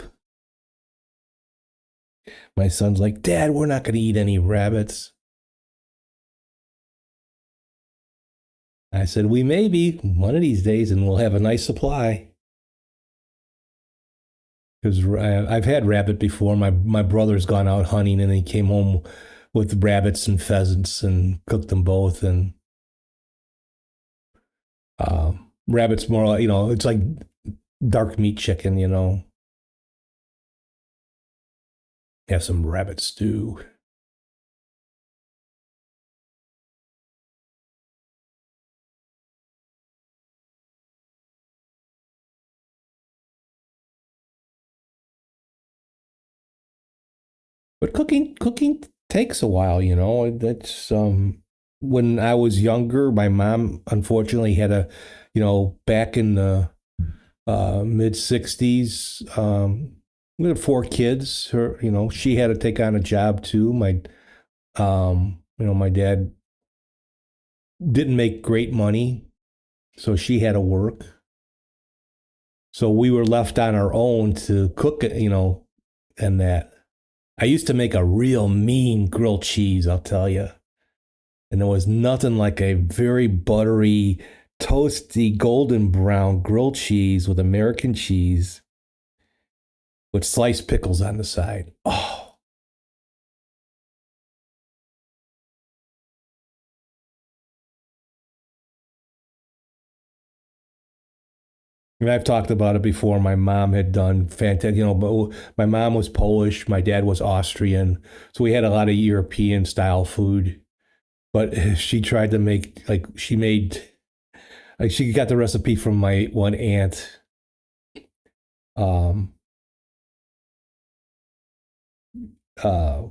My son's like, Dad, we're not going to eat any rabbits. I said, we may be one of these days, and we'll have a nice supply. Because I've had rabbit before. My brother's gone out hunting, and he came home with rabbits and pheasants and cooked them both. And rabbit's more like, it's like dark meat chicken, Have some rabbit stew. But cooking takes a while, That's when I was younger, my mom unfortunately had back in the mid '60s. We had four kids. She had to take on a job too. My dad didn't make great money, so she had to work. So we were left on our own to cook it, and that. I used to make a real mean grilled cheese, I'll tell you. And there was nothing like a very buttery, toasty, golden brown grilled cheese with American cheese with sliced pickles on the side. Oh. And I've talked about it before. My mom had done fantastic, but my mom was Polish, my dad was Austrian. So we had a lot of European style food. But she tried to make, like, she got the recipe from my one aunt. Um, uh,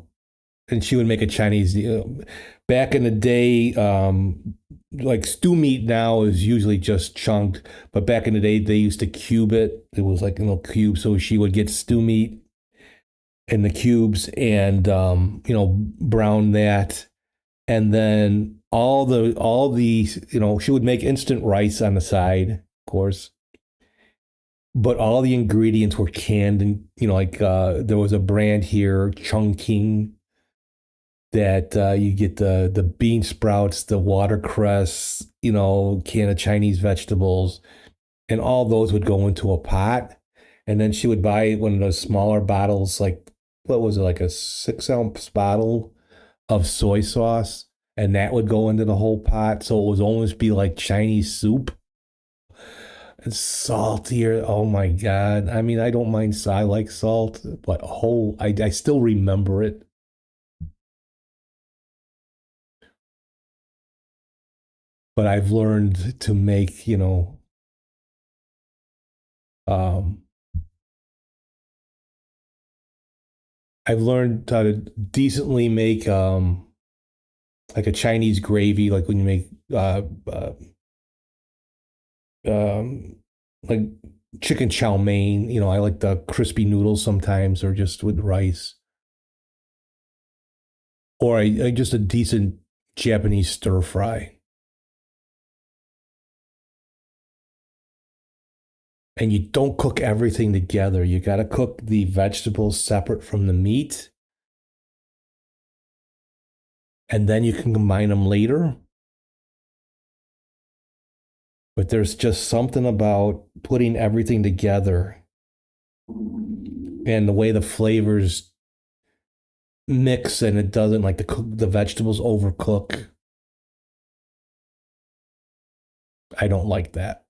and she would make a Chinese. Back in the day, like stew meat now is usually just chunked, but back in the day they used to cube it. It was like cubes. So she would get stew meat in the cubes and brown that, and then all the she would make instant rice on the side, of course. But all the ingredients were canned, and like there was a brand here, Chungking, that you get the bean sprouts, the watercress, can of Chinese vegetables, and all those would go into a pot. And then she would buy one of those smaller bottles, like, what was it, like a 6-ounce bottle of soy sauce, and that would go into the whole pot. So it would almost be like Chinese soup. It's saltier. Oh my God. I mean, I don't mind, I like salt, but I still remember it. But I've learned to make, um, I've learned how to decently make like a Chinese gravy, like when you make like chicken chow mein. I like the crispy noodles sometimes, or just with rice, or I just a decent Japanese stir fry. And you don't cook everything together. You got to cook the vegetables separate from the meat. And then you can combine them later. But there's just something about putting everything together and the way the flavors mix, and it doesn't like the vegetables overcook. I don't like that.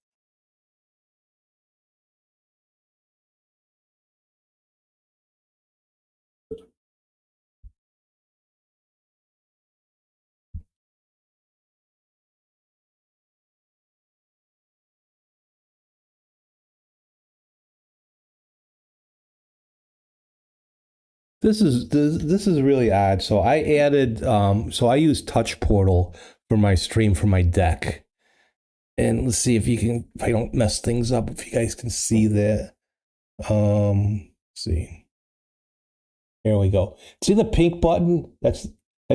This is really odd. So I added so I use Touch Portal for my stream for my deck. And let's see if I don't mess things up, if you guys can see that. Let's see. Here we go. See the pink button? That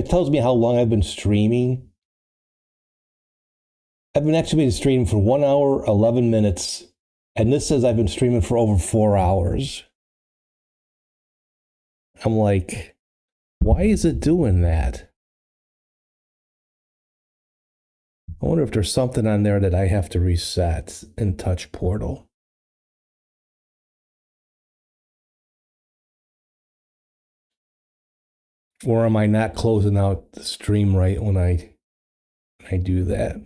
tells me how long I've been streaming. I've actually been streaming for 1 hour, 11 minutes. And this says I've been streaming for over 4 hours. I'm like, why is it doing that? I wonder if there's something on there that I have to reset in Touch Portal. Or am I not closing out the stream right when I do that?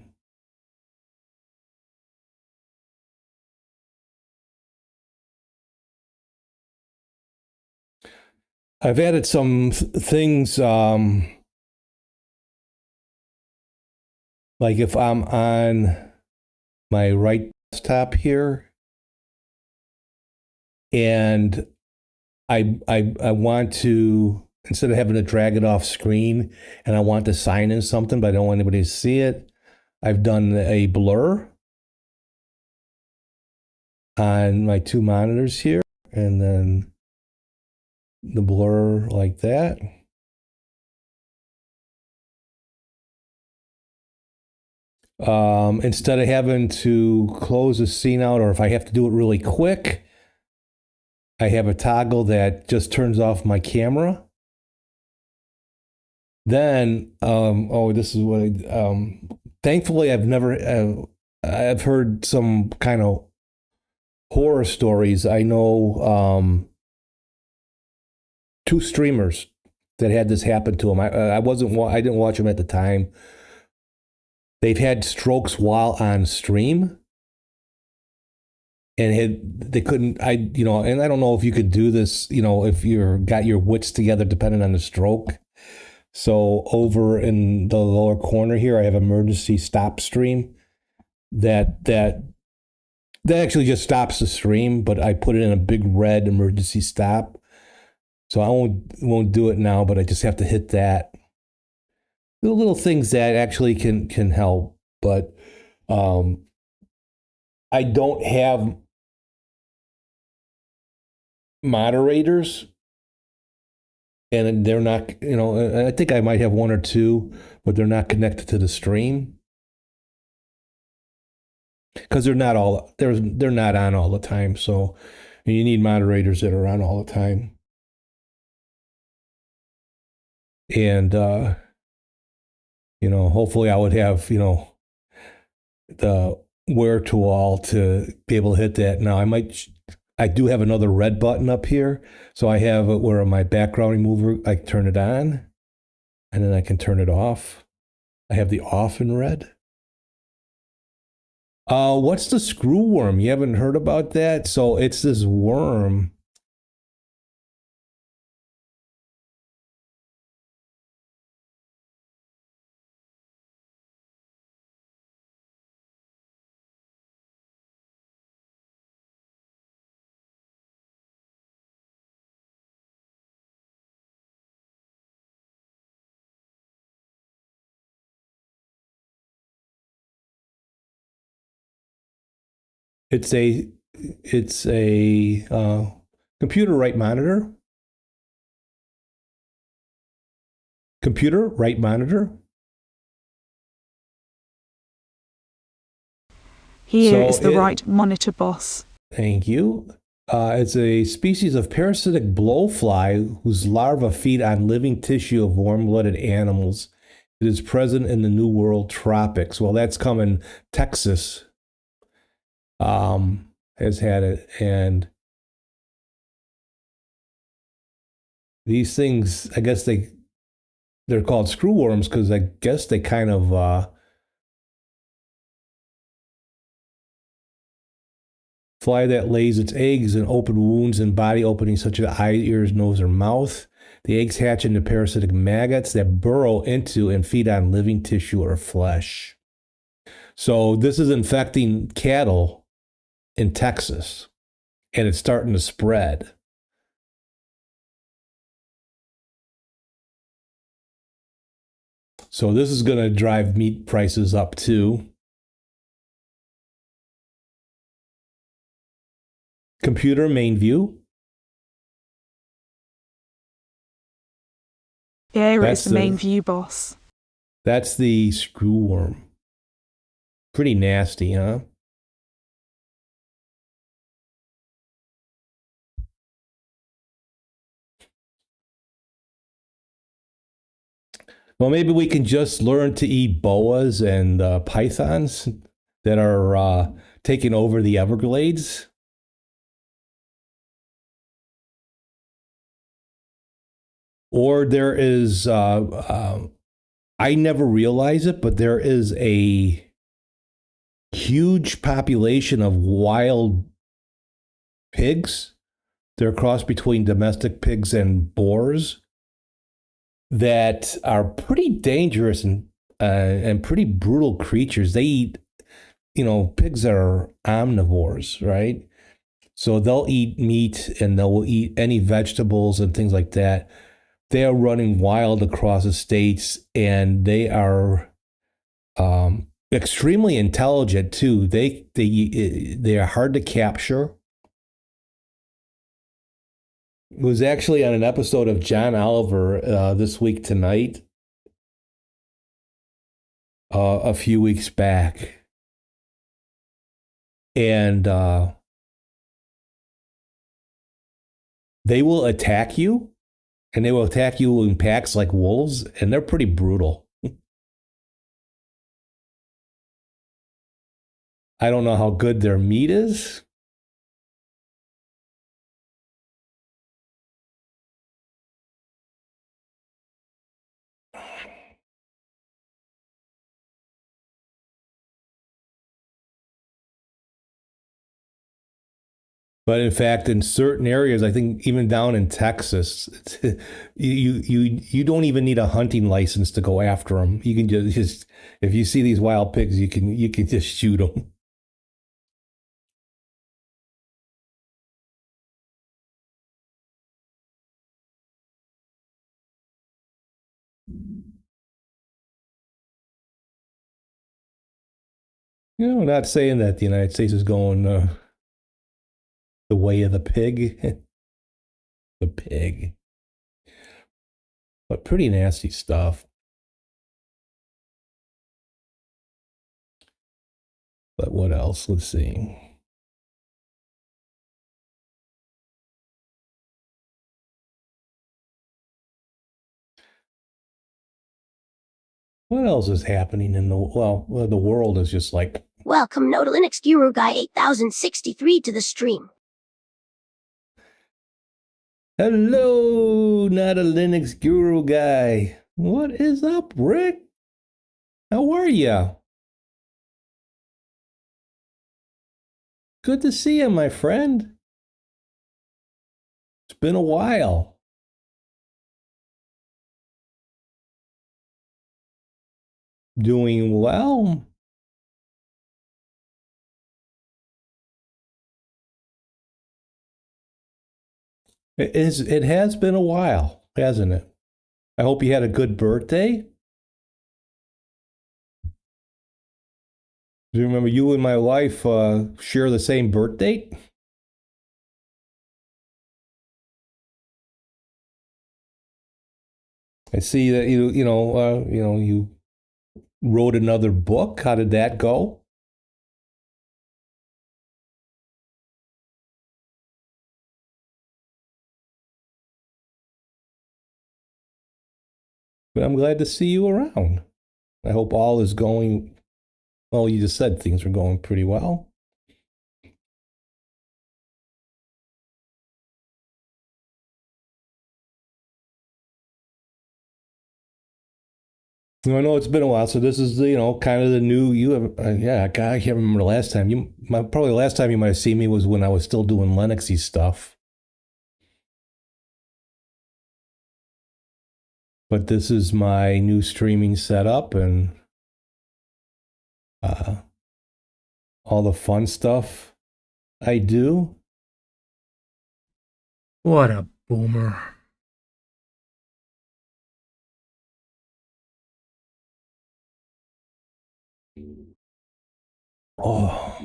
I've added some things, like if I'm on my right desktop here and I want to, instead of having to drag it off screen, and I want to sign in something, but I don't want anybody to see it, I've done a blur on my two monitors here, and then the blur like that. Instead of having to close the scene out, or if I have to do it really quick, I have a toggle that just turns off my camera. Then, this is what thankfully I've heard some kind of horror stories. I know two streamers that had this happen to them. I didn't watch them at the time. They've had strokes while on stream, and they couldn't. And I don't know if you could do this. If you're got your wits together, depending on the stroke. So over in the lower corner here, I have emergency stop stream. That actually just stops the stream, but I put it in a big red emergency stop. So I won't do it now, but I just have to hit that. The little things that actually can help, but I don't have moderators, and they're not. I think I might have one or two, but they're not connected to the stream because they're not on all the time. So you need moderators that are on all the time. And hopefully I would have the wherewithal to be able to hit that. Now I do have another red button up here, so I have it where my background remover, I can turn it on, and then I can turn it off. I have the off in red. What's the screw worm? You haven't heard about that? So it's this worm. It's a computer right monitor. Computer right monitor. Here So is the right monitor boss. Thank you. It's a species of parasitic blowfly whose larvae feed on living tissue of warm-blooded animals. It is present in the New World tropics. Well, that's coming. Texas has had it, and these things, I guess they're called screwworms because I guess they kind of fly that lays its eggs in open wounds and body openings such as eyes, ears, nose, or mouth. The eggs hatch into parasitic maggots that burrow into and feed on living tissue or flesh. So this is infecting cattle in Texas, and it's starting to spread. So this is going to drive meat prices up too. Computer main view. Here That's is the main view, boss. That's the screwworm. Pretty nasty, huh? Well, maybe we can just learn to eat boas and pythons that are taking over the Everglades. Or there is, I never realize it, but there is a huge population of wild pigs. They're a cross between domestic pigs and boars that are pretty dangerous and pretty brutal creatures. They eat, pigs are omnivores, right? So they'll eat meat and they'll eat any vegetables and things like that. They are running wild across the states, and they are extremely intelligent too. They are hard to capture. It was actually on an episode of John Oliver This Week Tonight a few weeks back, and they will attack you. And they will attack you in packs like wolves, and they're pretty brutal. I don't know how good their meat is. But in fact, in certain areas, I think even down in Texas, you don't even need a hunting license to go after them. You can just if you see these wild pigs, you can just shoot them. Not saying that the United States is going the way of the pig, the pig, but pretty nasty stuff. But what else? Let's see. What else is happening in the world is just like. Welcome, Node Linux Guru Guy 8063 to the stream. Hello, not a Linux Guru Guy. What is up, Rick? How are you? Good to see you, my friend. It's been a while. Doing well. It has been a while, hasn't it? I hope you had a good birthday. Do you remember you and my wife share the same birth date? I see that you wrote another book. How did that go? But I'm glad to see you around. I hope all is going well. You just said things were going pretty well. I know it's been a while, so this is kind of the new you. Have, yeah, I can't remember the last time probably the last time you might have seen me was when I was still doing Linuxy stuff. But this is my new streaming setup and uh, all the fun stuff I do. What a boomer. Oh.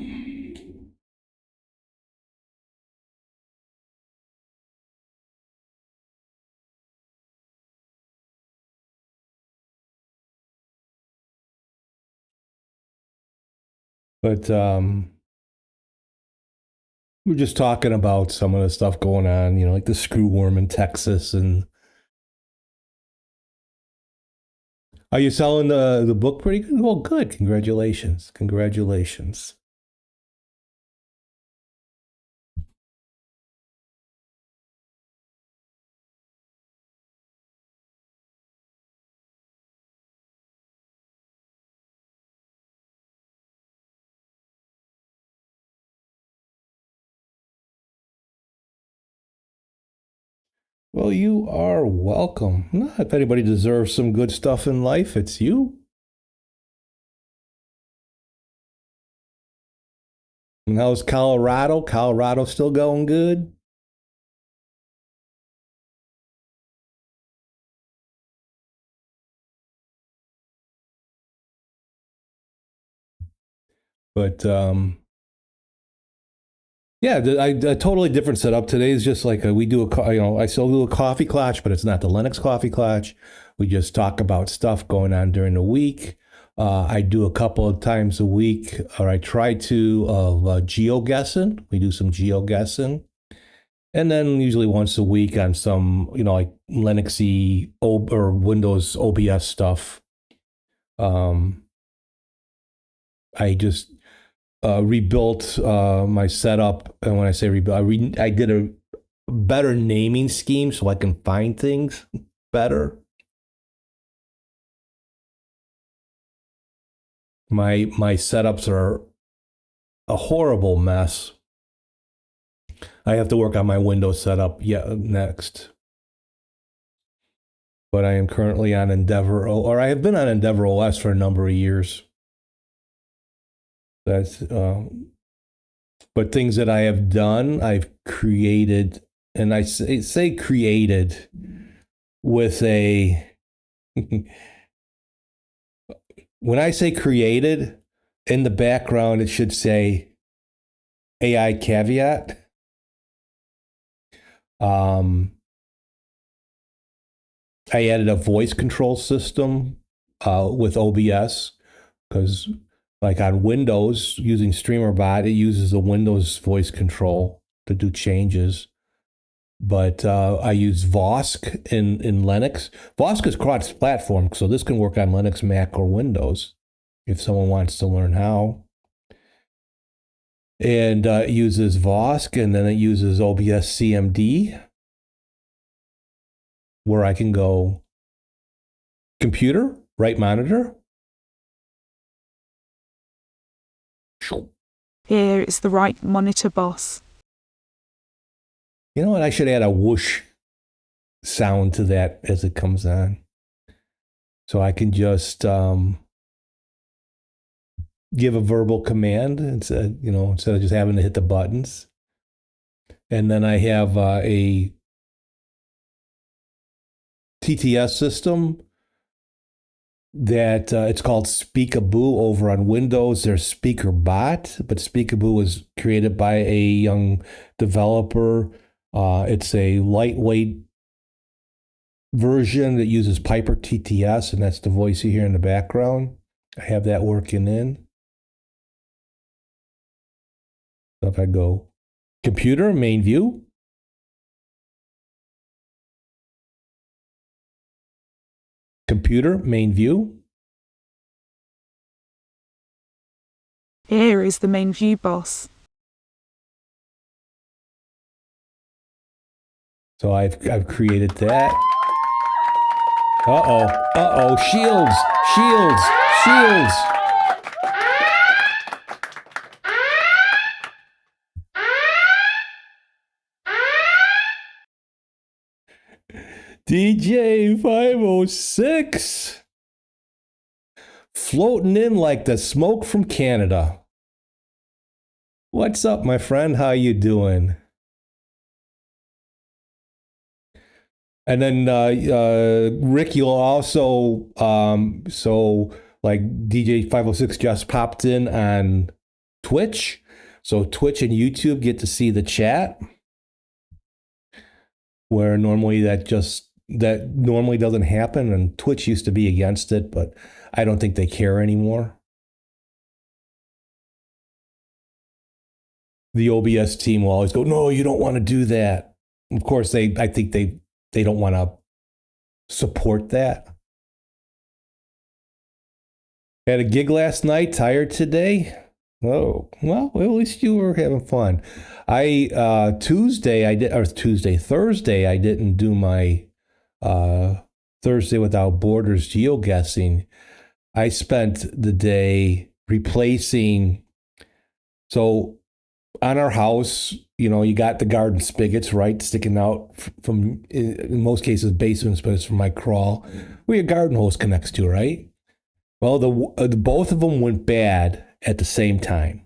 But we're just talking about some of the stuff going on, like the screw worm in Texas. And are you selling the book pretty good? Well, good. Congratulations. Congratulations. Well, you are welcome. If anybody deserves some good stuff in life, it's you. And how's Colorado? Colorado still going good? But yeah, a totally different setup. Today is just like we do I still do a coffee Klatch, but it's not the Linux coffee Klatch. We just talk about stuff going on during the week. I do a couple of times a week, or I try to, of geoguessing. We do some geoguessing. And then usually once a week on some, like Linuxy or Windows OBS stuff. I just rebuilt my setup. And when I say rebuilt, I did a better naming scheme so I can find things better. My setups are a horrible mess. I have to work on my Windows setup next. But I am currently on Endeavor, or I have been on Endeavor OS for a number of years. That's but things that I have done, I've created, and I say created with a when I say created, in the background it should say AI caveat. I added a voice control system with OBS because, like on Windows, using StreamerBot, it uses a Windows voice control to do changes. But I use Vosk in Linux. Vosk is cross-platform, so this can work on Linux, Mac, or Windows if someone wants to learn how. And it uses Vosk, and then it uses OBS CMD, where I can go computer, right monitor. Here is the right monitor boss. You know what? I should add a whoosh sound to that as it comes on. So I can just give a verbal command instead of just having to hit the buttons. And then I have a TTS system that it's called Speakaboo over on Windows. There's SpeakerBot, but Speakaboo was created by a young developer. It's a lightweight version that uses Piper TTS, and that's the voice you hear in the background. I have that working in. So if I go computer, main view, Computer, main view. Here is the main view, boss. So I've created that. Uh-oh, shields, shields, shields. DJ 506 floating in like the smoke from Canada. What's up, my friend? How you doing? And then Rick, you'll also so like DJ 506 just popped in on Twitch. So Twitch and YouTube get to see the chat, where normally that normally doesn't happen, and Twitch used to be against it, but I don't think they care anymore. The OBS team will always go, "No, you don't want to do that." Of course, I think they don't want to support that. Had a gig last night, tired today. Oh, well, at least you were having fun. Thursday I didn't do my Thursday Without Borders geoguessing. I spent the day replacing, so on our house, you got the garden spigots, right, sticking out from, in most cases, basement spigots from my crawl, where your garden hose connects to, right? Well, the both of them went bad at the same time.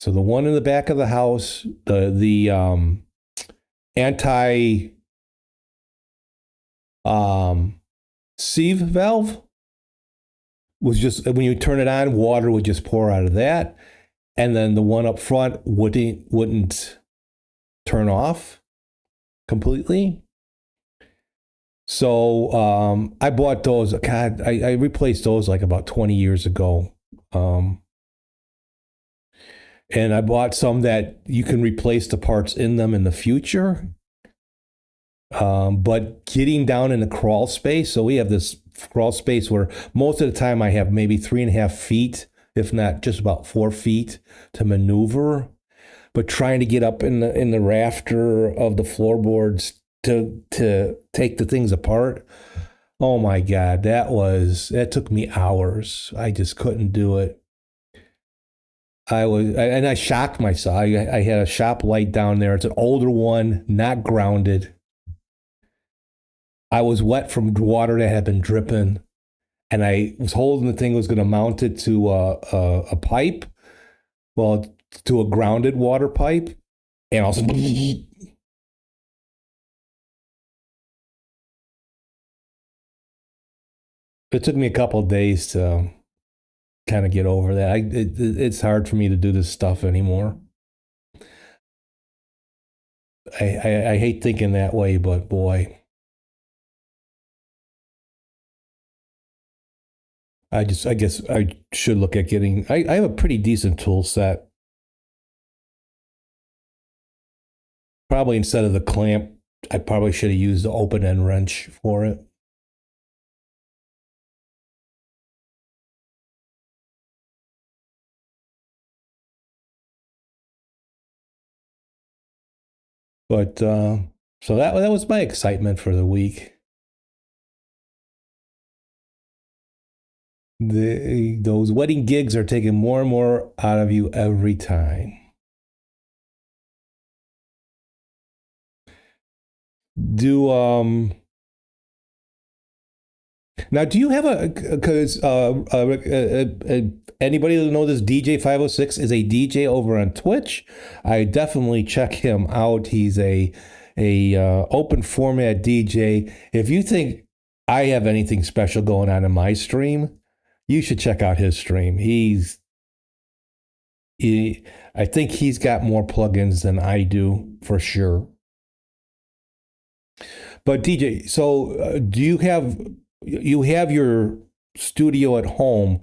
So the one in the back of the house, the anti sieve valve was just, when you turn it on, water would just pour out of that. And then the one up front wouldn't turn off completely. So I bought those. God, I replaced those like about 20 years ago. And I bought some that you can replace the parts in them in the future. But getting down in the crawl space, so we have this crawl space where most of the time I have maybe 3.5 feet, if not just about 4 feet to maneuver. But trying to get up in the rafter of the floorboards to take the things apart, oh my God, that took me hours. I just couldn't do it. I shocked myself. I had a shop light down there. It's an older one, not grounded. I was wet from water that had been dripping, and I was holding the thing, was going to mount it to a pipe, well, to a grounded water pipe, and also it took me a couple of days to kind of get over that. It's hard for me to do this stuff anymore. I hate thinking that way, but boy. I guess I should look at getting, I have a pretty decent tool set. Probably instead of the clamp, I probably should have used the open end wrench for it. But so that was my excitement for the week. Those wedding gigs are taking more and more out of you every time. Now, do you have because anybody that knows this, DJ 506 is a DJ over on Twitch. I definitely check him out. He's a open format DJ. If you think I have anything special going on in my stream, you should check out his stream. I think he's got more plugins than I do, for sure. But DJ, so do you have your studio at home?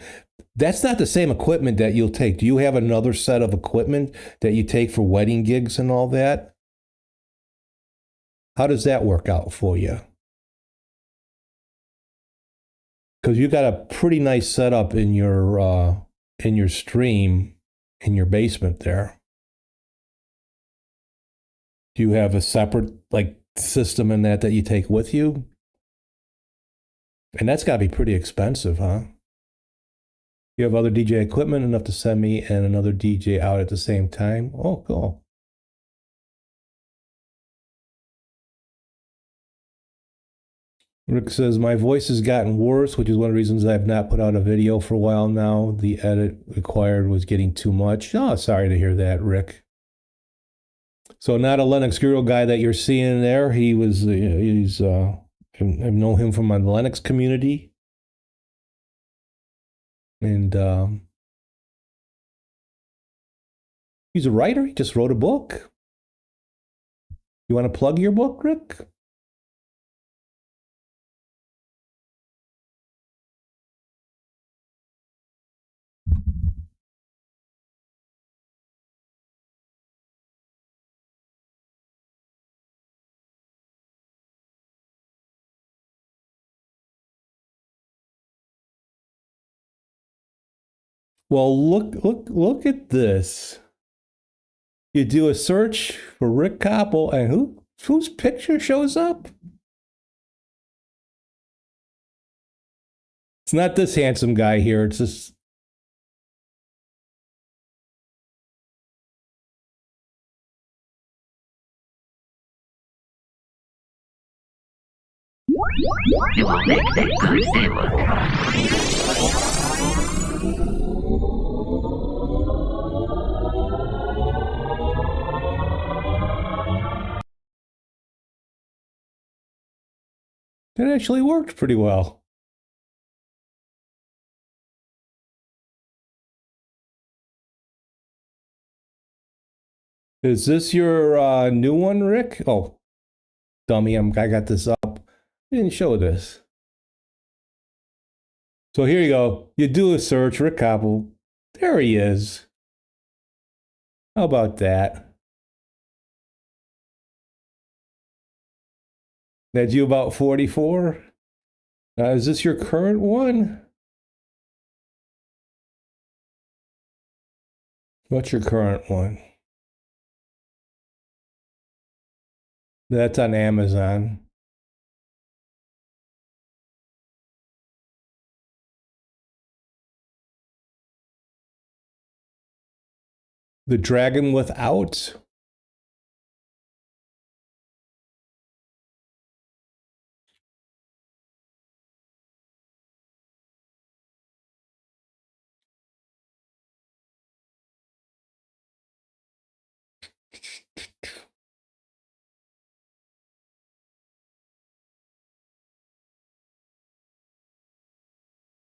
That's not the same equipment that you'll take. Do you have another set of equipment that you take for wedding gigs and all that? How does that work out for you? because you got a pretty nice setup in your stream in your basement there. Do you have a separate like system in that you take with you? And that's got to be pretty expensive, huh? You have other DJ equipment enough to send me and another DJ out at the same time? Oh, cool. Rick says, my voice has gotten worse, which is one of the reasons I've not put out a video for a while now. The edit required was getting too much. Oh, sorry to hear that, Rick. So not a Linux Guru guy that you're seeing there. I've known him from the Linux community. And he's a writer. He just wrote a book. You want to plug your book, Rick? Well, look at this. You do a search for Rick Koppel, and whose picture shows up? It's not this handsome guy here. It's this. You will make that good That actually worked pretty well. Is this your new one, Rick? Oh, dummy, I got this up. I didn't show this. So here you go. You do a search, Rick Koppel. There he is. How about that? That's you about 44? Is this your current one? What's your current one? That's on Amazon. The Dragon Without.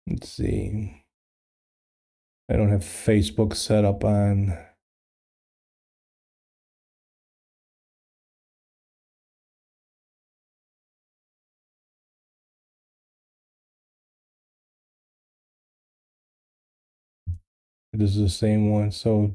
Let's see. I don't have Facebook set up on. This is the same one. So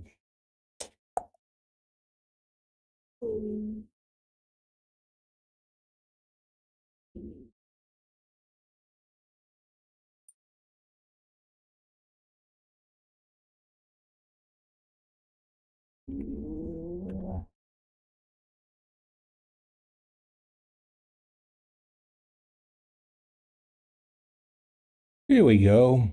here we go.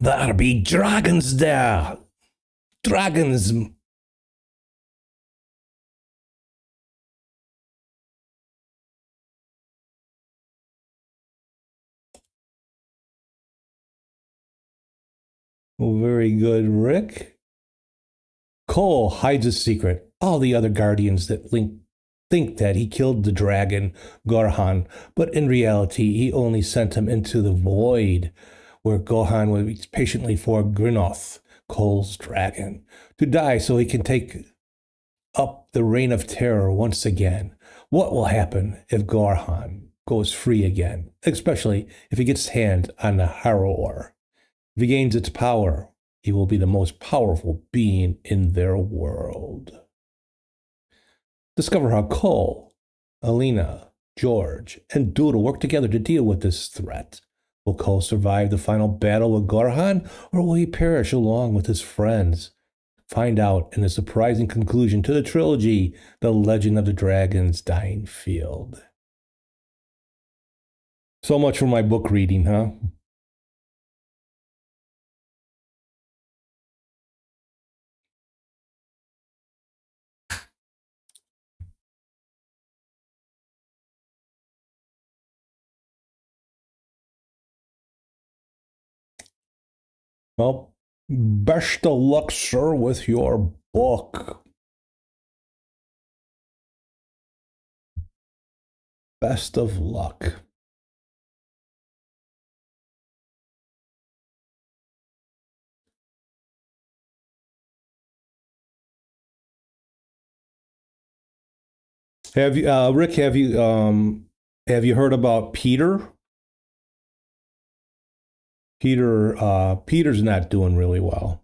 There be dragons there. Dragons. Oh, very good, Rick. Cole hides a secret. All the other guardians that think that he killed the dragon, Gorhan, but in reality, he only sent him into the void, where Gohan waits patiently for Grinoth, Cole's dragon, to die so he can take up the reign of terror once again. What will happen if Gorhan goes free again, especially if he gets his hand on the Harrower? If he gains its power, he will be the most powerful being in their world. Discover how Cole, Alina, George, and Doodle work together to deal with this threat. Will Cole survive the final battle with Gorhan, or will he perish along with his friends? Find out in the surprising conclusion to the trilogy, The Legend of the Dragon's Dying Field. So much for my book reading, huh? Well, best of luck, sir, with your book. Best of luck. Have you, Rick? Have you heard about Peter? Peter's not doing really well.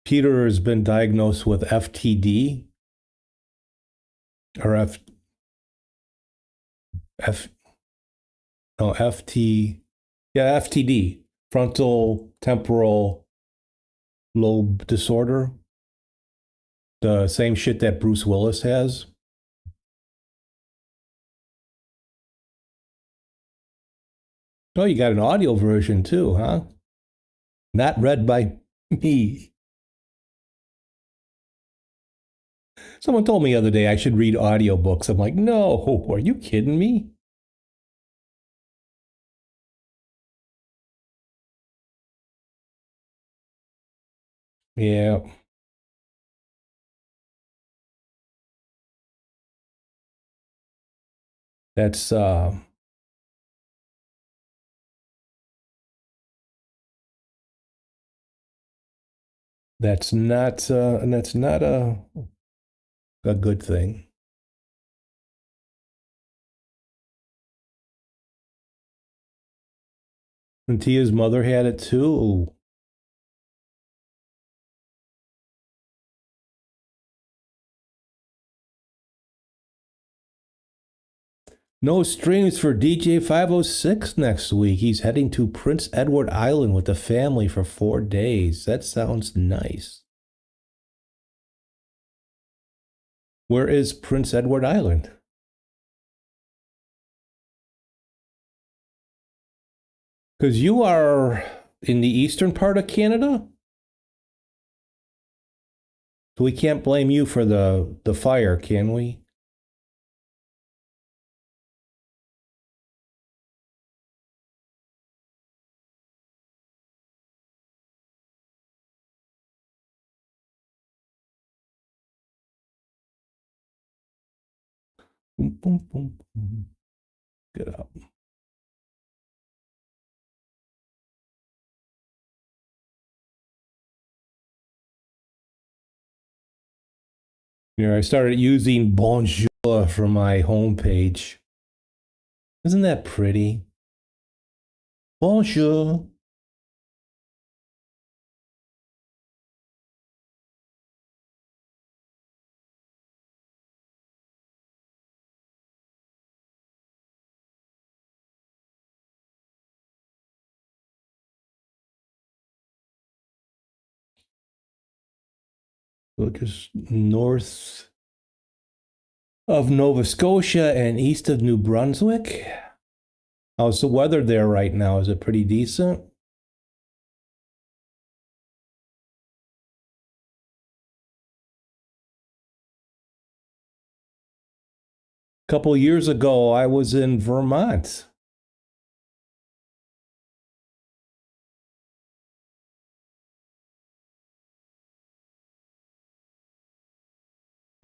Peter has been diagnosed with FTD or FTD, frontal temporal lobe disorder. The same shit that Bruce Willis has. Oh, you got an audio version too, huh? Not read by me. Someone told me the other day I should read audiobooks. I'm like, no, are you kidding me? Yeah. That's that's not a good thing. And Tia's mother had it too. No streams for DJ 506 next week. He's heading to Prince Edward Island with the family for 4 days. That sounds nice. Where is Prince Edward Island? Because you are in the eastern part of Canada? So we can't blame you for the fire, can we? Boom, boom, boom, boom. Get up. Here, I started using Bonjour for my homepage. Isn't that pretty? Bonjour. So just north of Nova Scotia and east of New Brunswick. How's the weather there right now? Is it pretty decent? A couple years ago, I was in Vermont.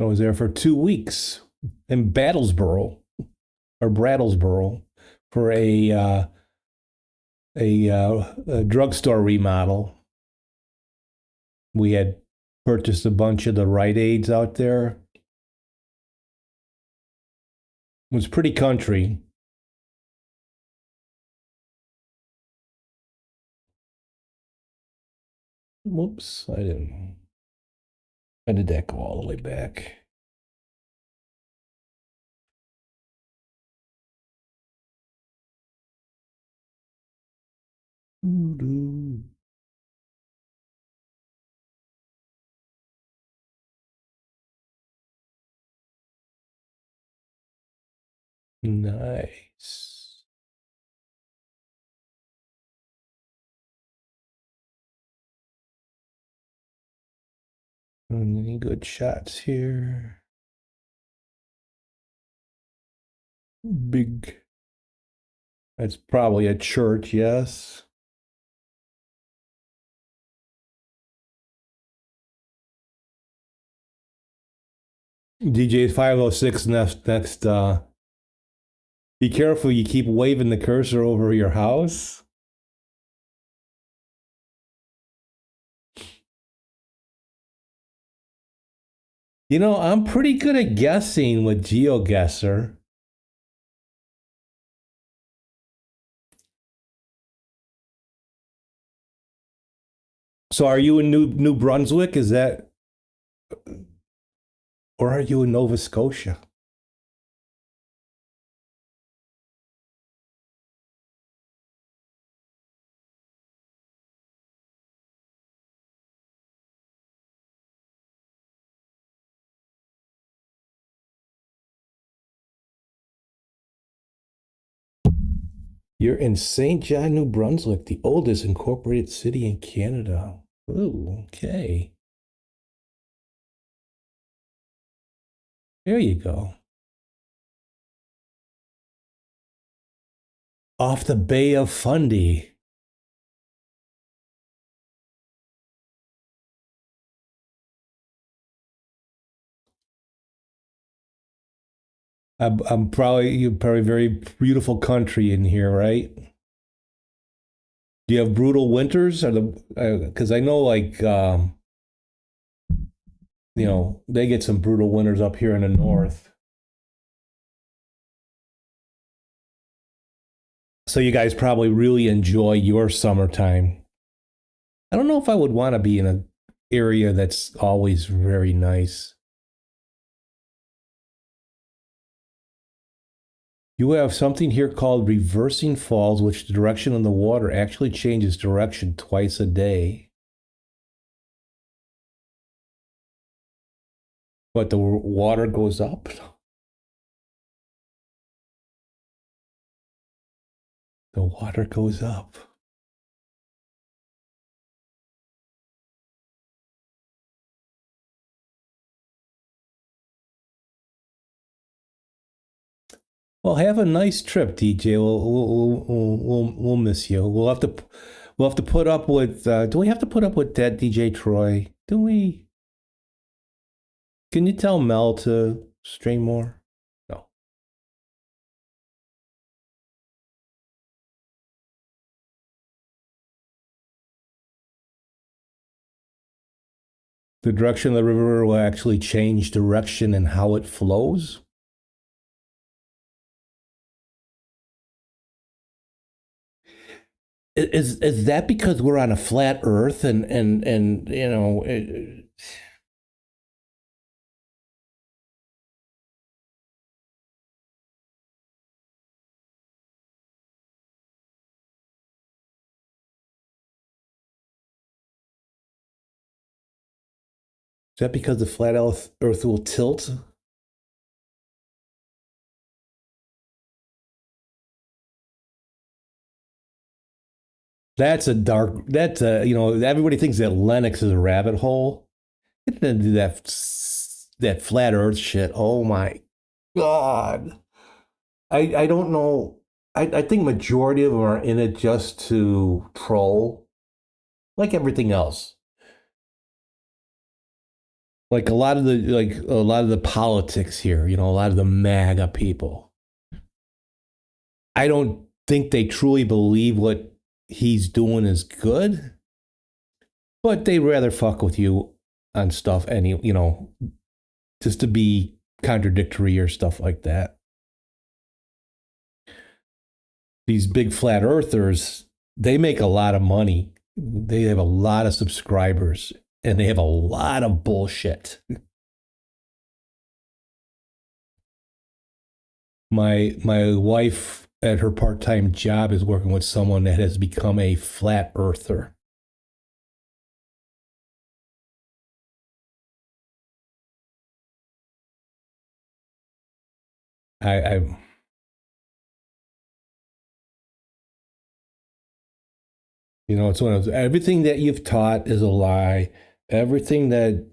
I was there for 2 weeks in Battlesboro or Brattlesboro for a drugstore remodel. We had purchased a bunch of the Rite Aids out there. It was pretty country. Whoops, I didn't. How did that go all the way back? Nice. Any good shots here? Big. That's probably a church, yes. DJ 506 next. Be careful, you keep waving the cursor over your house. You know, I'm pretty good at guessing with GeoGuessr. So are you in New Brunswick? Is that, or are you in Nova Scotia? You're in St. John, New Brunswick, the oldest incorporated city in Canada. Ooh, okay. There you go. Off the Bay of Fundy. I'm probably you're probably very beautiful country in here, right? Do you have brutal winters? Or because I know like they get some brutal winters up here in the north. So you guys probably really enjoy your summertime. I don't know if I would want to be in an area that's always very nice. You have something here called reversing falls, which the direction of the water actually changes direction twice a day. But the water goes up? The water goes up. Well, have a nice trip, DJ. We'll miss you. We'll have to put up with. Do we have to put up with that, DJ Troy? Do we? Can you tell Mel to stream more? No. The direction of the river will actually change direction and how it flows. Is that because we're on a flat Earth and is that because the flat Earth will tilt? That's a, everybody thinks that Lennox is a rabbit hole. Get into that flat earth shit. Oh my God. I don't know. I think majority of them are in it just to troll, like everything else. Like a lot of the politics here, a lot of the MAGA people. I don't think they truly believe what he's doing is good, but they'd rather fuck with you on stuff just to be contradictory or stuff like that. These big flat earthers, they make a lot of money. They have a lot of subscribers and they have a lot of bullshit. My wife at her part-time job is working with someone that has become a flat earther. I it's one of those, everything that you've taught is a lie. Everything that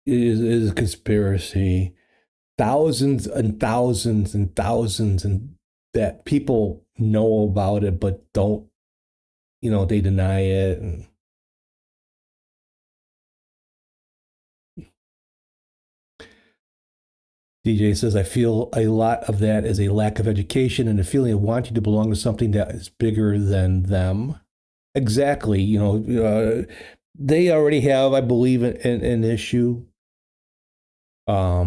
is a conspiracy. Thousands and thousands and thousands and that people know about it but don't, they deny it. And DJ says, I feel a lot of that is a lack of education and a feeling of wanting to belong to something that is bigger than them. Exactly. They already have, I believe, an issue. I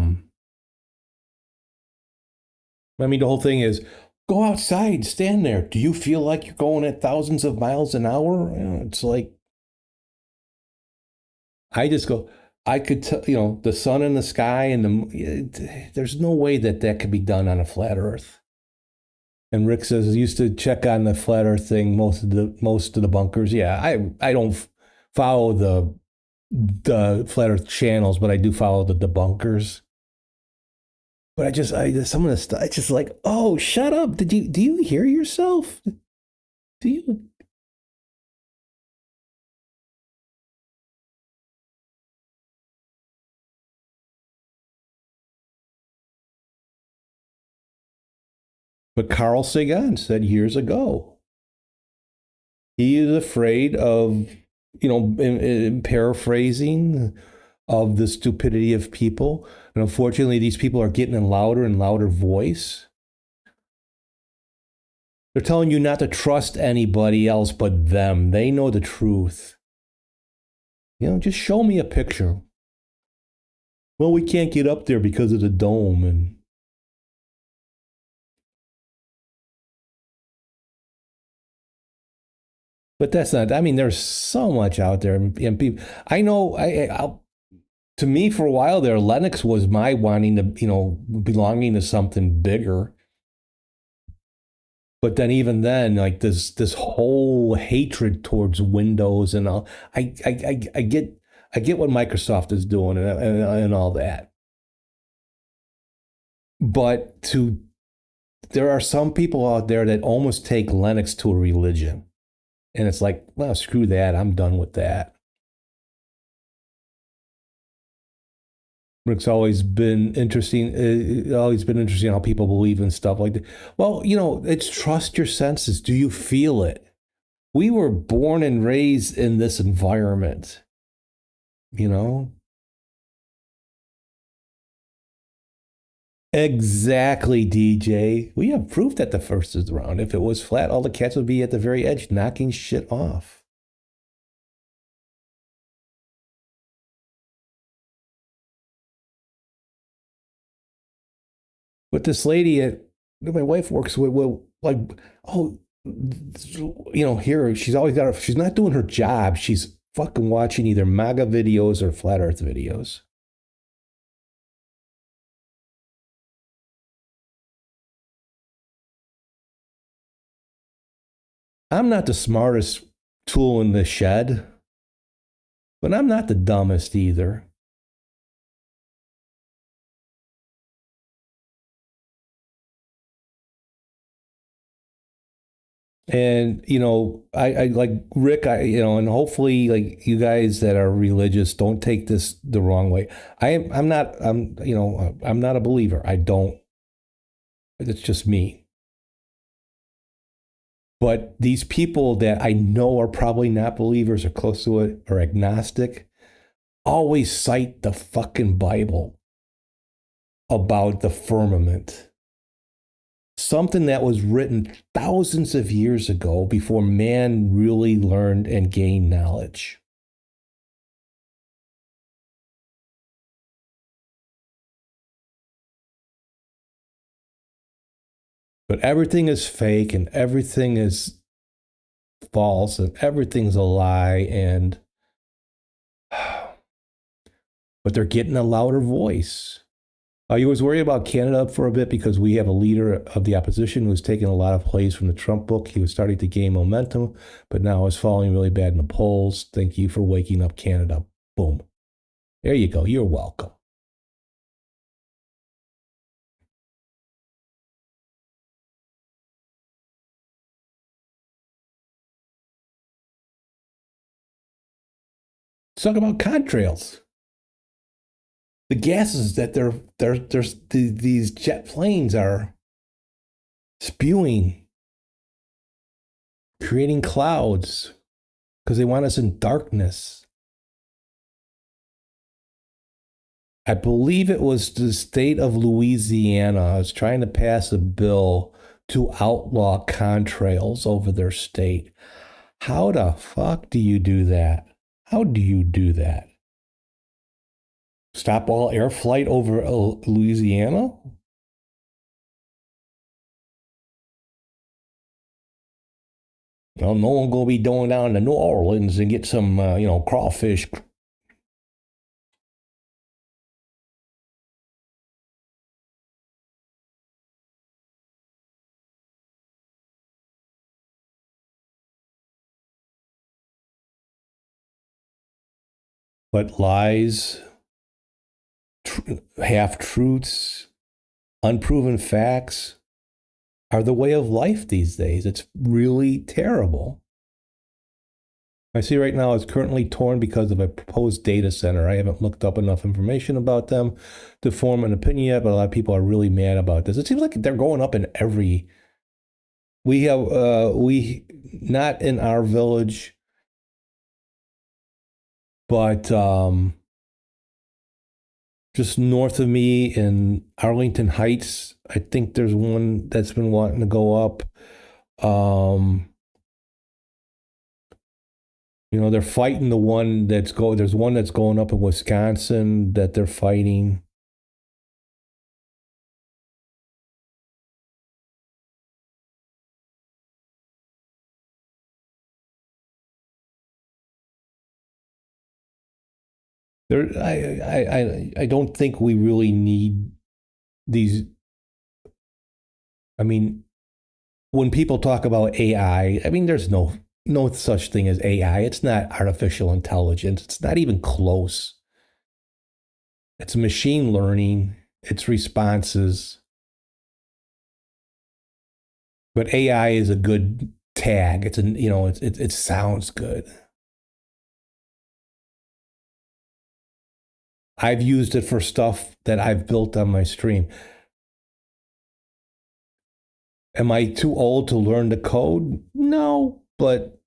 mean, the whole thing is go outside, stand there. Do you feel like you're going at thousands of miles an hour? It's like, I just go, I could tell, the sun in the sky and there's no way that could be done on a flat earth. And Rick says, I used to check on the flat earth thing, most of the bunkers. Yeah, I don't follow the flat earth channels, but I do follow the debunkers. But some of the stuff, it's just like, oh, shut up. Do you hear yourself? Do you? But Carl Sagan said years ago, he is afraid of, in paraphrasing, of the stupidity of people. And unfortunately, these people are getting a louder and louder voice. They're telling you not to trust anybody else but them. They know the truth. Just show me a picture. Well, we can't get up there because of the dome. And but that's not, I mean, there's so much out there. And people, I know, to me, for a while there, Lennox was my wanting to, belonging to something bigger. But then even then, like this whole hatred towards Windows and all, I get what Microsoft is doing and all that. But there are some people out there that almost take Linux to a religion. And it's like, well, screw that. I'm done with that. It's always been interesting. How people believe in stuff like that. Well, it's trust your senses. Do you feel it? We were born and raised in this environment. Exactly, DJ. We have proof that the first is round. If it was flat, all the cats would be at the very edge knocking shit off. But this lady that my wife works with, like, oh, here, she's not doing her job. She's fucking watching either MAGA videos or flat earth videos. I'm not the smartest tool in the shed, but I'm not the dumbest either. And I like Rick, and hopefully, like, you guys that are religious don't take this the wrong way. I'm not a believer. I don't. It's just me. But these people that I know are probably not believers or close to it or agnostic always cite the fucking Bible about the firmament. Something that was written thousands of years ago before man really learned and gained knowledge. But everything is fake and everything is false and everything's a lie, and but they're getting a louder voice. You was worried about Canada for a bit because we have a leader of the opposition who's taking a lot of plays from the Trump book. He was starting to gain momentum, but now is falling really bad in the polls. Thank you for waking up, Canada. Boom. There you go. You're welcome. Let's talk about contrails. The gases that these jet planes are spewing, creating clouds because they want us in darkness. I believe it was the state of Louisiana is trying to pass a bill to outlaw contrails over their state. How the fuck do you do that? How do you do that? Stop all air flight over Louisiana? Well, no one gonna be going down to New Orleans and get some, crawfish. But lies, half-truths, unproven facts are the way of life these days. It's really terrible. I see right now it's currently torn because of a proposed data center. I haven't looked up enough information about them to form an opinion yet, but a lot of people are really mad about this. It seems like they're going up in every... not in our village, but just north of me in Arlington Heights, I think there's one that's been wanting to go up. They're fighting the one there's one that's going up in Wisconsin that they're fighting. I don't think we really need these. I mean, when people talk about AI, I mean, there's no such thing as AI. It's not artificial intelligence. It's not even close. It's machine learning. It's responses. But AI is a good tag. It sounds good. I've used it for stuff that I've built on my stream. Am I too old to learn the code? No, but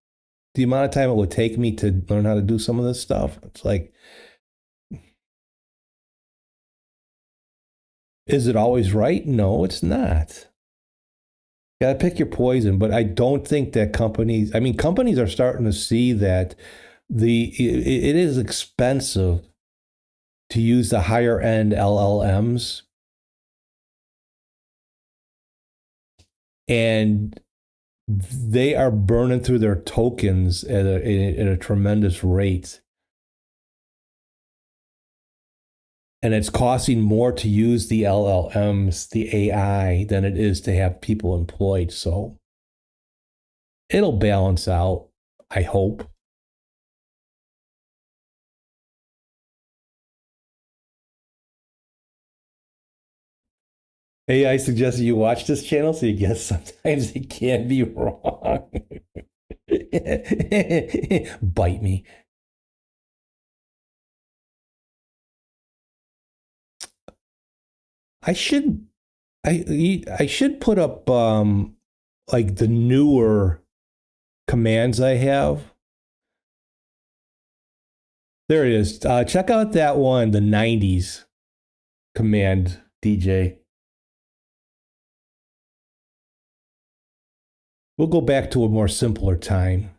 the amount of time it would take me to learn how to do some of this stuff, it's like, is it always right? No, it's not. You gotta pick your poison, but I don't think that companies are starting to see that it is expensive to use the higher end LLMs. And they are burning through their tokens at a tremendous rate. And it's costing more to use the LLMs, the AI, than it is to have people employed. So it'll balance out, I hope. AI suggested you watch this channel, so you guess sometimes it can be wrong. Bite me. I should put up like the newer commands I have. There it is. Check out that one, the 90s command, DJ. We'll go back to a more simpler time.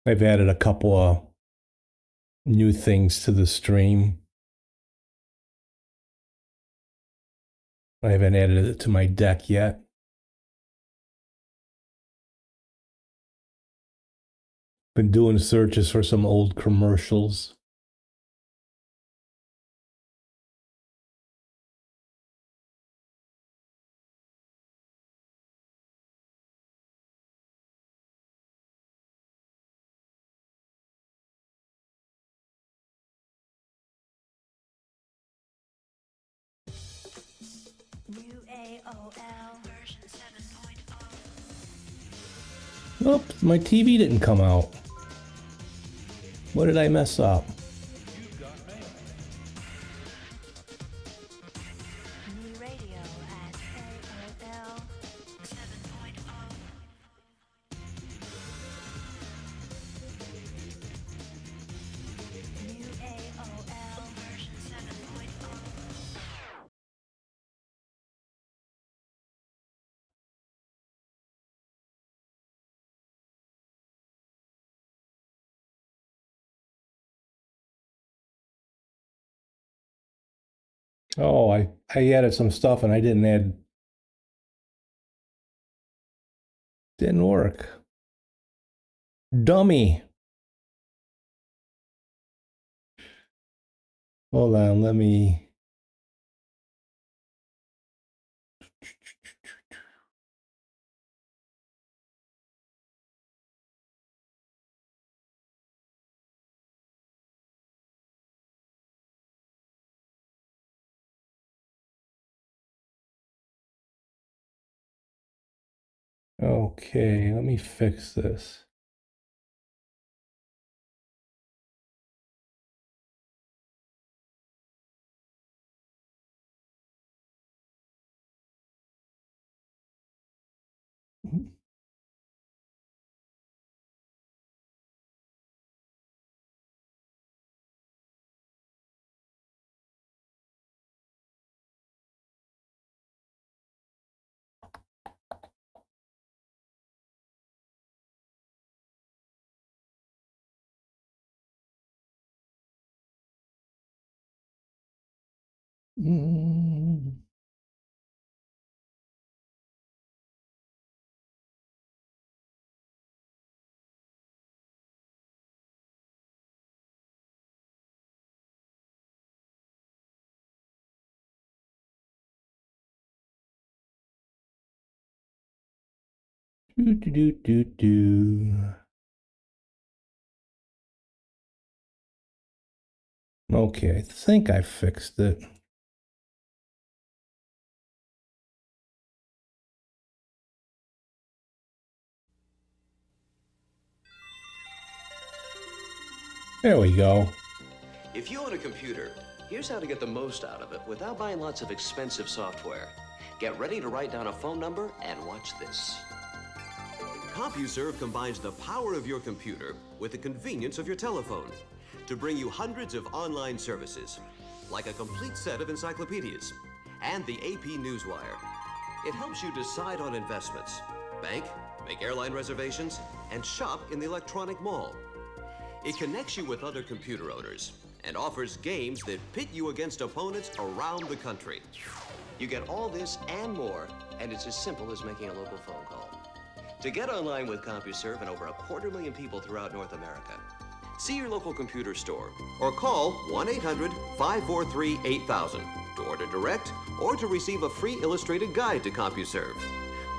I've added a couple of new things to the stream. I haven't added it to my deck yet. Been doing searches for some old commercials. New AOL version 7.0. Oh, my TV didn't come out. What did I mess up? New radio at AOL 7.0. New AOL version 7.0. Oh, I added some stuff and I didn't work. Dummy. Hold on, let me. Okay, let me fix this. Mm. Do, do, do, do, do. Okay, I think I fixed it. There we go. If you own a computer, here's how to get the most out of it without buying lots of expensive software. Get ready to write down a phone number and watch this. CompuServe combines the power of your computer with the convenience of your telephone to bring you hundreds of online services, like a complete set of encyclopedias and the AP Newswire. It helps you decide on investments, bank, make airline reservations, and shop in the electronic mall. It connects you with other computer owners and offers games that pit you against opponents around the country. You get all this and more, and it's as simple as making a local phone call. To get online with CompuServe and over 250,000 people throughout North America, see your local computer store or call 1-800-543-8000 to order direct or to receive a free illustrated guide to CompuServe.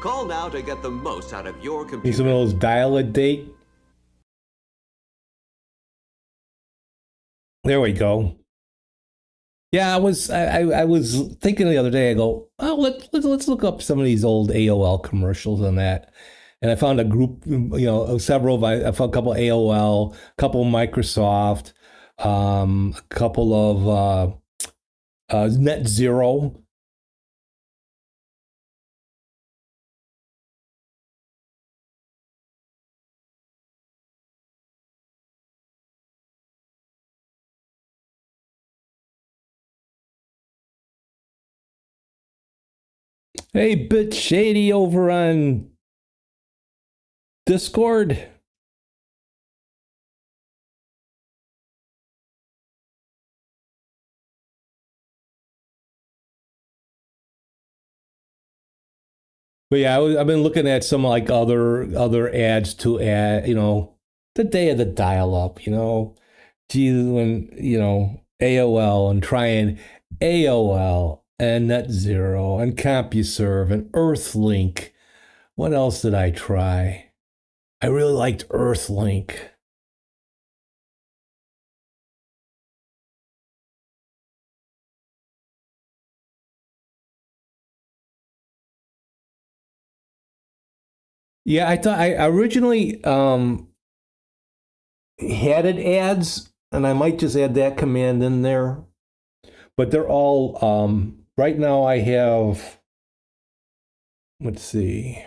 Call now to get the most out of your computer. These are those dial-a-date. There we go. Yeah, I was thinking the other day. I go, oh, let's look up some of these old AOL commercials on that, and I found a group, several. I found a couple AOL, a couple Microsoft, a couple of net zero. Hey, Bit Shady over on Discord. But yeah, I've been looking at some like other ads to add, the day of the dial-up, geez, when, AOL and trying AOL and Net Zero and CompuServe and Earthlink. What else did I try? I really liked Earthlink. Yeah, I thought I originally had it ads, and I might just add that command in there. But they're all right now I have, let's see.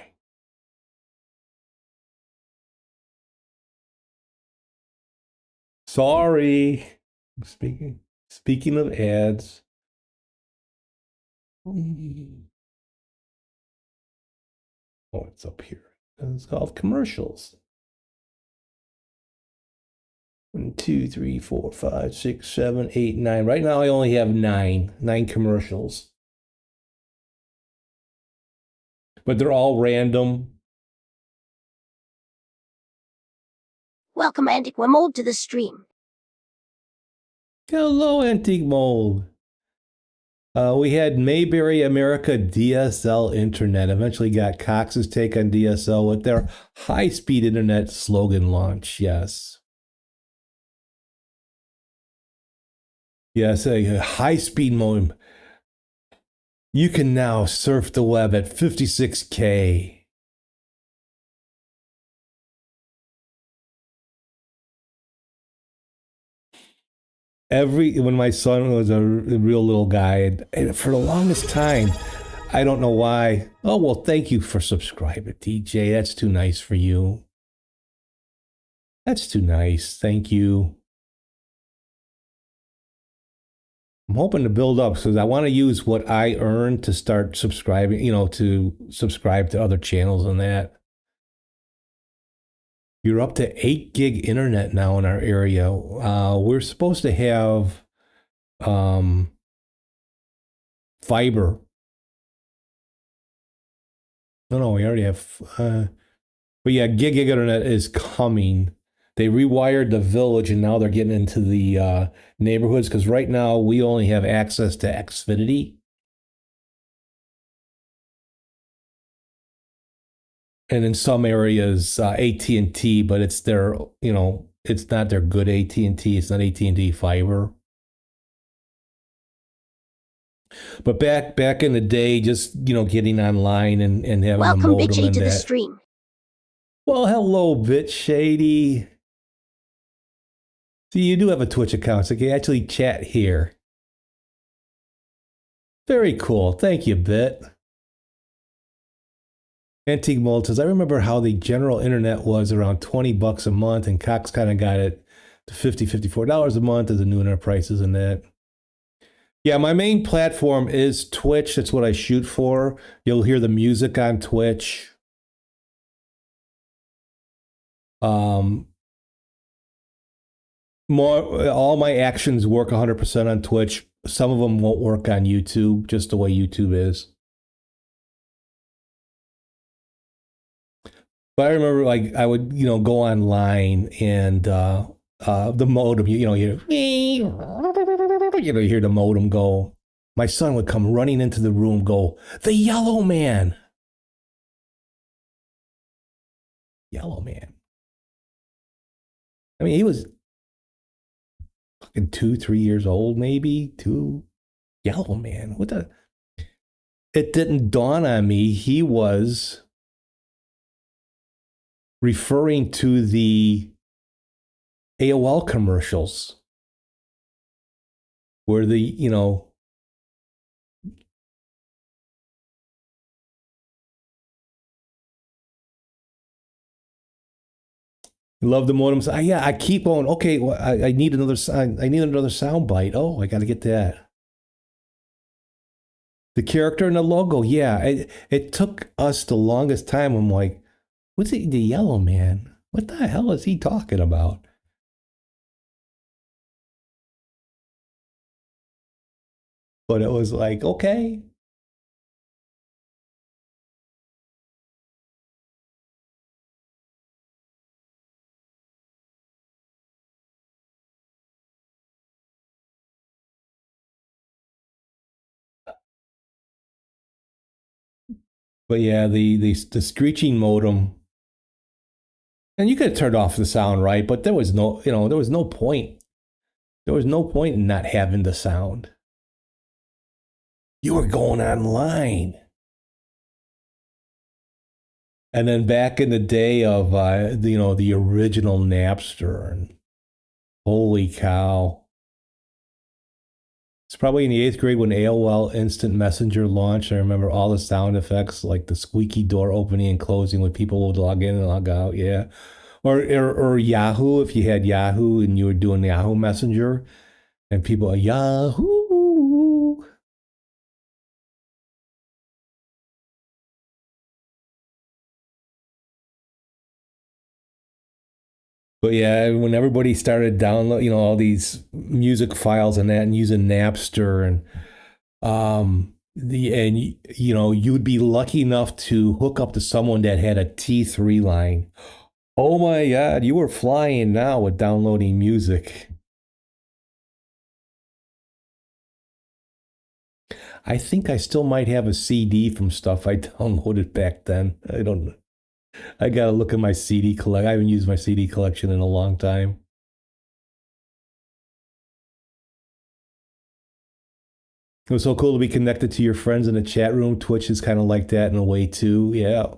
Sorry. Speaking of ads. Oh, it's up here. It's called commercials. 1, 2, 3, 4, 5, 6, 7, 8, 9. Right now I only have nine commercials. But they're all random. Welcome, Antique Mold, to the stream. Hello, Antique Mold. We had Mayberry America DSL Internet. Eventually got Cox's take on DSL with their high-speed internet slogan launch. Yes. Yes, a high-speed modem. You can now surf the web at 56K. When my son was a real little guy, and for the longest time, I don't know why. Oh, well, thank you for subscribing, DJ. That's too nice for you. That's too nice. Thank you. I'm hoping to build up because I want to use what I earn to start subscribing, to subscribe to other channels and that. You're up to 8 gig internet now in our area. We're supposed to have fiber. No, we already have. But yeah, gig internet is coming. They rewired the village and now they're getting into the neighborhoods because right now we only have access to Xfinity. And in some areas, AT&T, but it's their, it's not their good AT&T. It's not AT&T fiber. But back in the day, just getting online and having Welcome, a modem Bitchy, and to the that. stream. Well, hello, Bit Shady. See, you do have a Twitch account, so you can actually chat here. Very cool. Thank you, Bit. Antique Mold says, I remember how the general internet was around $20 a month, and Cox kind of got it to $50, $54 a month as the new internet prices and that. Yeah, my main platform is Twitch. That's what I shoot for. You'll hear the music on Twitch. All my actions work 100% on Twitch. Some of them won't work on YouTube, just the way YouTube is. But I remember, like, I would, go online and the modem, you hear the modem go. My son would come running into the room, go, the yellow man. Yellow man. I mean, he was fucking 2-3 years old, maybe. Yellow man. What the? It didn't dawn on me. He was referring to the AOL commercials where the, Love the modems. Yeah, I keep on. Okay, well, I need another. I need another sound bite. Oh, I got to get that. The character and the logo. Yeah, it took us the longest time. I'm like, what's it? The yellow man? What the hell is he talking about? But it was like, okay. But yeah, the screeching modem, and you could have turned off the sound, right? But there was no, there was no point. There was no point in not having the sound. You were going online. And then back in the day of the original Napster, and holy cow. It's probably in the 8th grade when AOL Instant Messenger launched. I remember all the sound effects, like the squeaky door opening and closing when people would log in and log out. Yeah. Or Yahoo, if you had Yahoo and you were doing Yahoo Messenger and people are Yahoo. But yeah, when everybody started downloading, all these music files and that, and using Napster, and you'd be lucky enough to hook up to someone that had a T3 line. Oh my God, you were flying now with downloading music. I think I still might have a CD from stuff I downloaded back then. I don't know. I gotta look at my CD collect. I haven't used my CD collection in a long time. It was so cool to be connected to your friends in the chat room. Twitch is kind of like that in a way too. Yeah.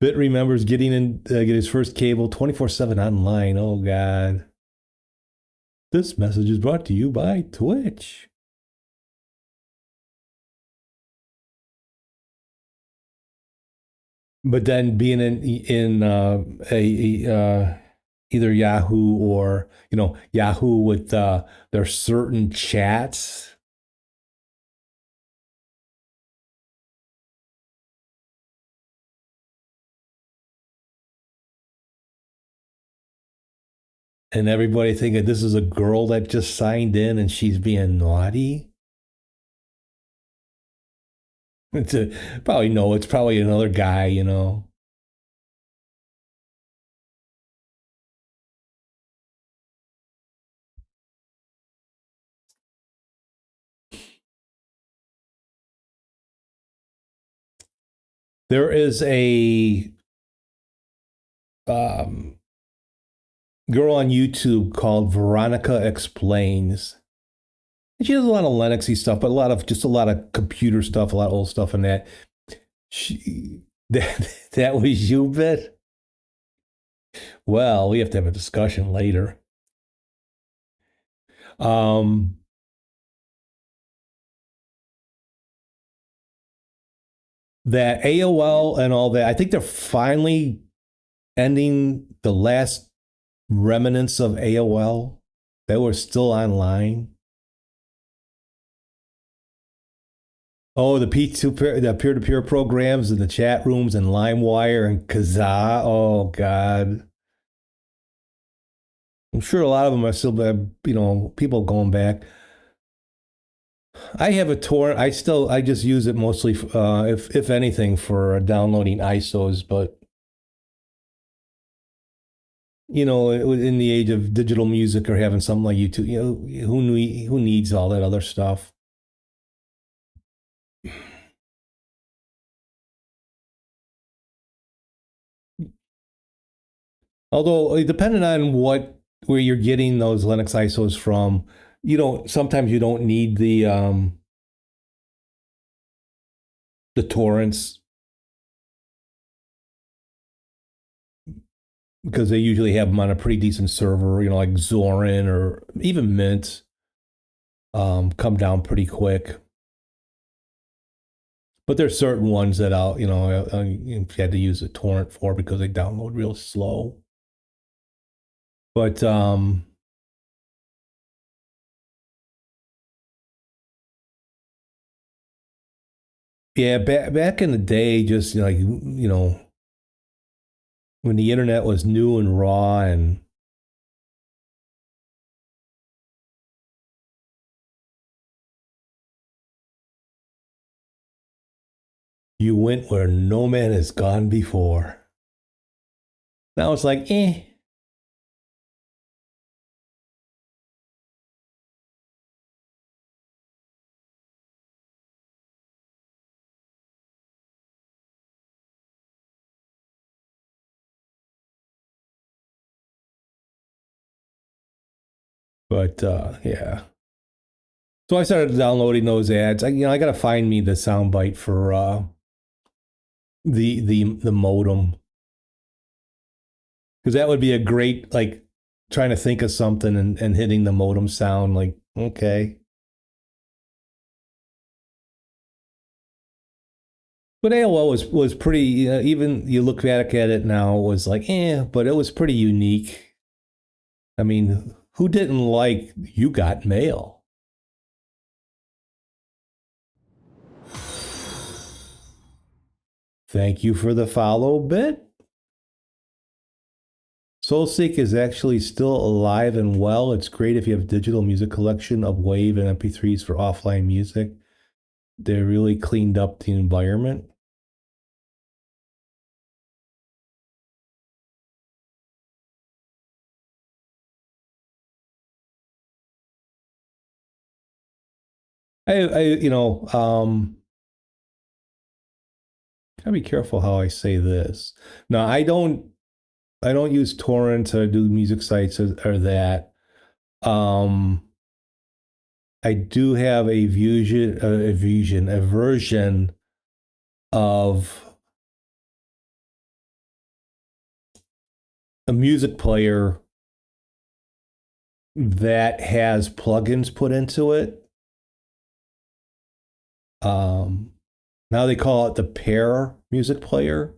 Bit remembers get his first cable 24/7 online. Oh God. This message is brought to you by Twitch. But then being in either Yahoo or Yahoo with their certain chats. And everybody thinking this is a girl that just signed in and she's being naughty. It's it's probably another guy. There is a girl on YouTube called Veronica Explains. And she does a lot of Linuxy stuff, but a lot of computer stuff, a lot of old stuff in that. That was you, Bit? Well, we have to have a discussion later. That AOL and all that, I think they're finally ending the last remnants of AOL that were still online. Oh, the peer-to-peer programs and the chat rooms and LimeWire and Kazaa. Oh God. I'm sure a lot of them are still, people going back. I have a torrent. I just use it mostly, if anything, for downloading ISOs. But in the age of digital music or having something like YouTube, who needs all that other stuff? Although, depending on where you're getting those Linux ISOs from, sometimes you don't need the torrents, because they usually have them on a pretty decent server, like Zorin or even Mint, come down pretty quick. But there's certain ones that you had to use a torrent for because they download real slow. But yeah, back in the day, just when the internet was new and raw, and you went where no man has gone before. Now it's like, eh. But yeah. So I started downloading those ads. I got to find me the soundbite for the modem, because that would be a great, like, trying to think of something and hitting the modem sound, like, okay. But AOL was pretty. Even you look back at it now, it was like, but it was pretty unique. I mean, who didn't like You Got Mail? Thank you for the follow, Bit. SoulSeek is actually still alive and well. It's great if you have a digital music collection of WAV and MP3s for offline music. They really cleaned up the environment. Gotta be careful how I say this. No, I don't use torrents or do music sites or that. I do have a version of a music player that has plugins put into it. Now they call it the Pair music player.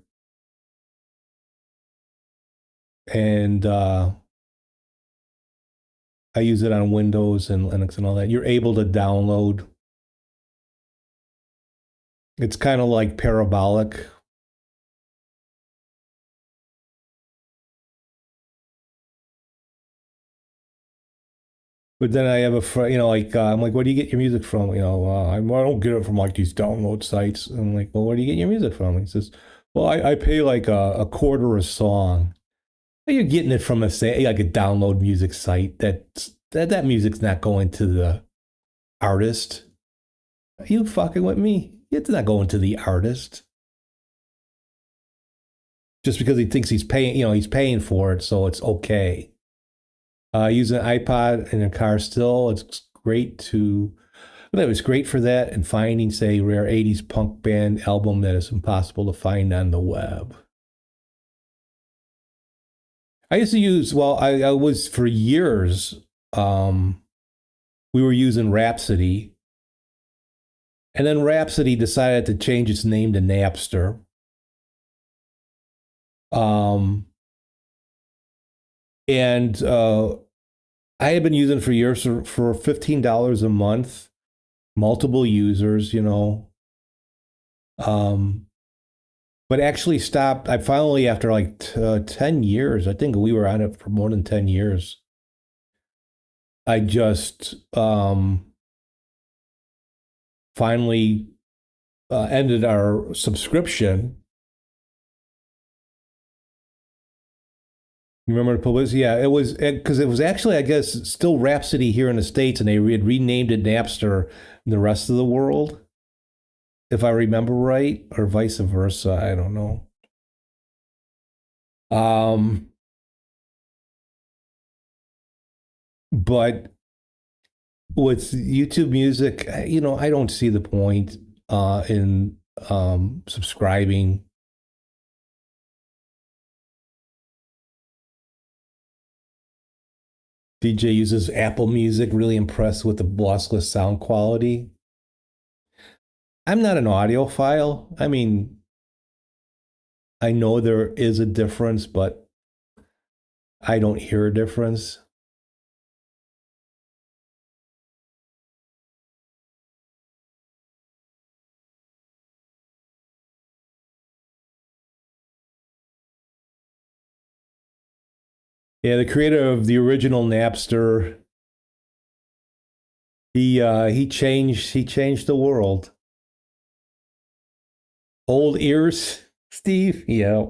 And I use it on Windows and Linux and all that. You're able to download. It's kind of like Parabolic. But then I have a friend, I'm like, where do you get your music from? I don't get it from like these download sites. I'm like, well, where do you get your music from? He says, well, I pay like a quarter a song. You're getting it from like a download music site. That music's not going to the artist. Are you fucking with me? It's not going to the artist. Just because he thinks he's paying for it, so it's okay. Using an iPod in a car still, it's great for that, and finding, say, rare 80s punk band album that is impossible to find on the web. I used to use, I was for years, we were using Rhapsody. And then Rhapsody decided to change its name to Napster. And I had been using it for years for $15 a month, multiple users, but actually stopped. I finally, after like 10 years, I think we were on it for more than 10 years, I just finally ended our subscription. Remember the publicity? Yeah, it was because it was actually, I guess, still Rhapsody here in the States, and they had renamed it Napster in the rest of the world, if I remember right, or vice versa. I don't know. But with YouTube Music, I don't see the point in subscribing. DJ uses Apple Music, really impressed with the lossless sound quality. I'm not an audiophile. I mean, I know there is a difference, but I don't hear a difference. Yeah, the creator of the original Napster, he changed the world. Old ears, Steve. Yeah.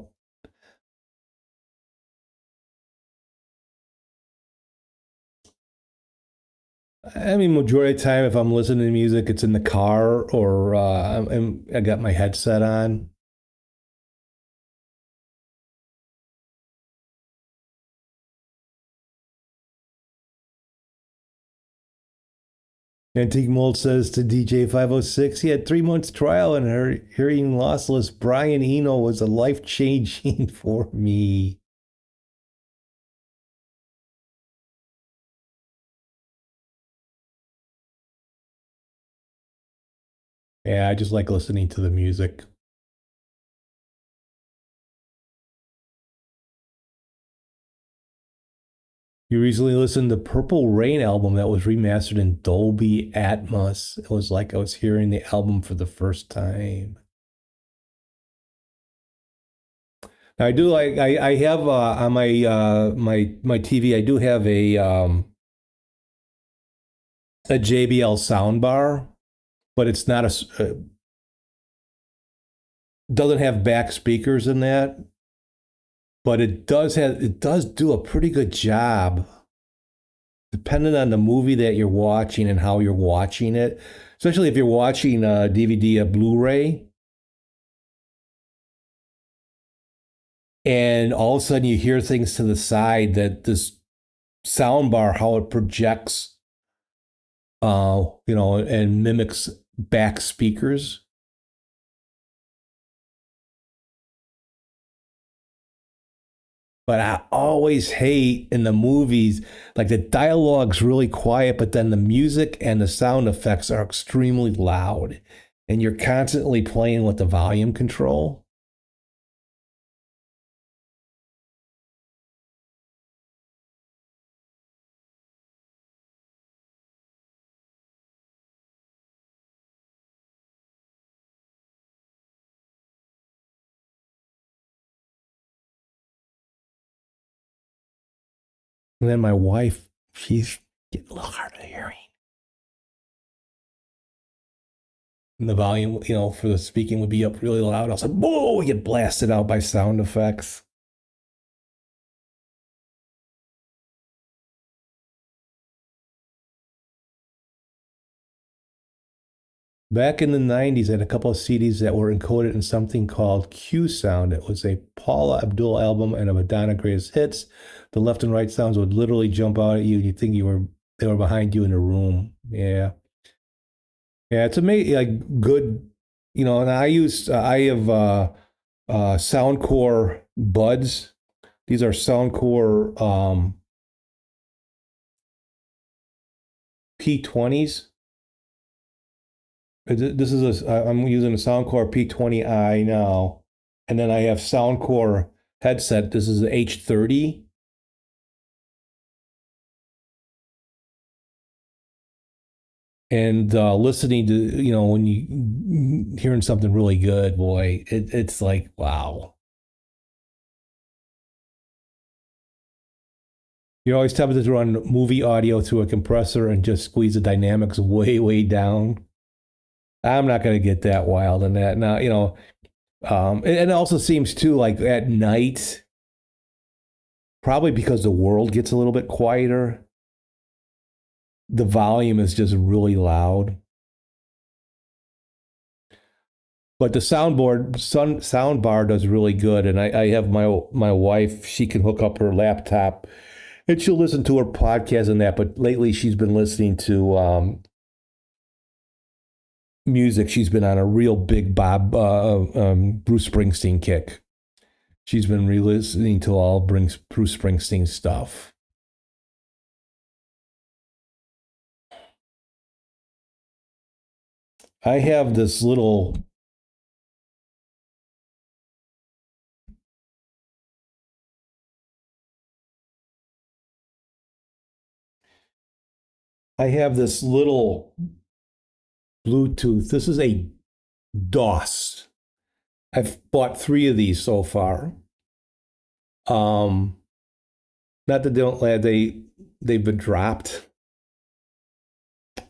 I mean, majority of the time, if I'm listening to music, it's in the car or I got my headset on. Antique Mold says to DJ 506, he had 3 months trial and her hearing lossless. Brian Eno was a life changing for me. Yeah, I just like listening to the music. You recently listened to Purple Rain album that was remastered in Dolby Atmos. It was like I was hearing the album for the first time. Now I do like I have on my TV I do have a JBL soundbar, but it's not doesn't have back speakers in that, but it does do a pretty good job depending on the movie that you're watching and how you're watching it, especially if you're watching a DVD, a Blu-ray, and all of a sudden you hear things to the side that this soundbar, how it projects, and mimics back speakers. But I always hate in the movies, like the dialogue's really quiet, but then the music and the sound effects are extremely loud. And you're constantly playing with the volume control. And then my wife, she's getting a little hard of hearing. And the volume, for the speaking would be up really loud. I was like, whoa, we get blasted out by sound effects. Back in the 90s, I had a couple of CDs that were encoded in something called Q Sound. It was a Paula Abdul album and a Madonna Greatest Hits. The left and right sounds would literally jump out at you. You'd think they were behind you in a room. Yeah. Yeah, it's amazing. Like good, and I have Soundcore buds. These are Soundcore P20s. This is I'm using a Soundcore P20i now, and then I have Soundcore headset. This is the H30. And listening to, when you hearing something really good, boy, it's like, wow. You're always tempted to run movie audio through a compressor and just squeeze the dynamics way, way down. I'm not going to get that wild in that. Now, and it also seems too like at night, probably because the world gets a little bit quieter, the volume is just really loud. But the soundbar does really good, and I have my wife. She can hook up her laptop, and she'll listen to her podcast and that. But lately, she's been listening to music. She's been on a real big Bruce Springsteen kick. She's been re-listening to all Bruce Springsteen stuff. I have this little Bluetooth. This is a DOS. I've bought 3 of these so far. Not that they don't they've been dropped.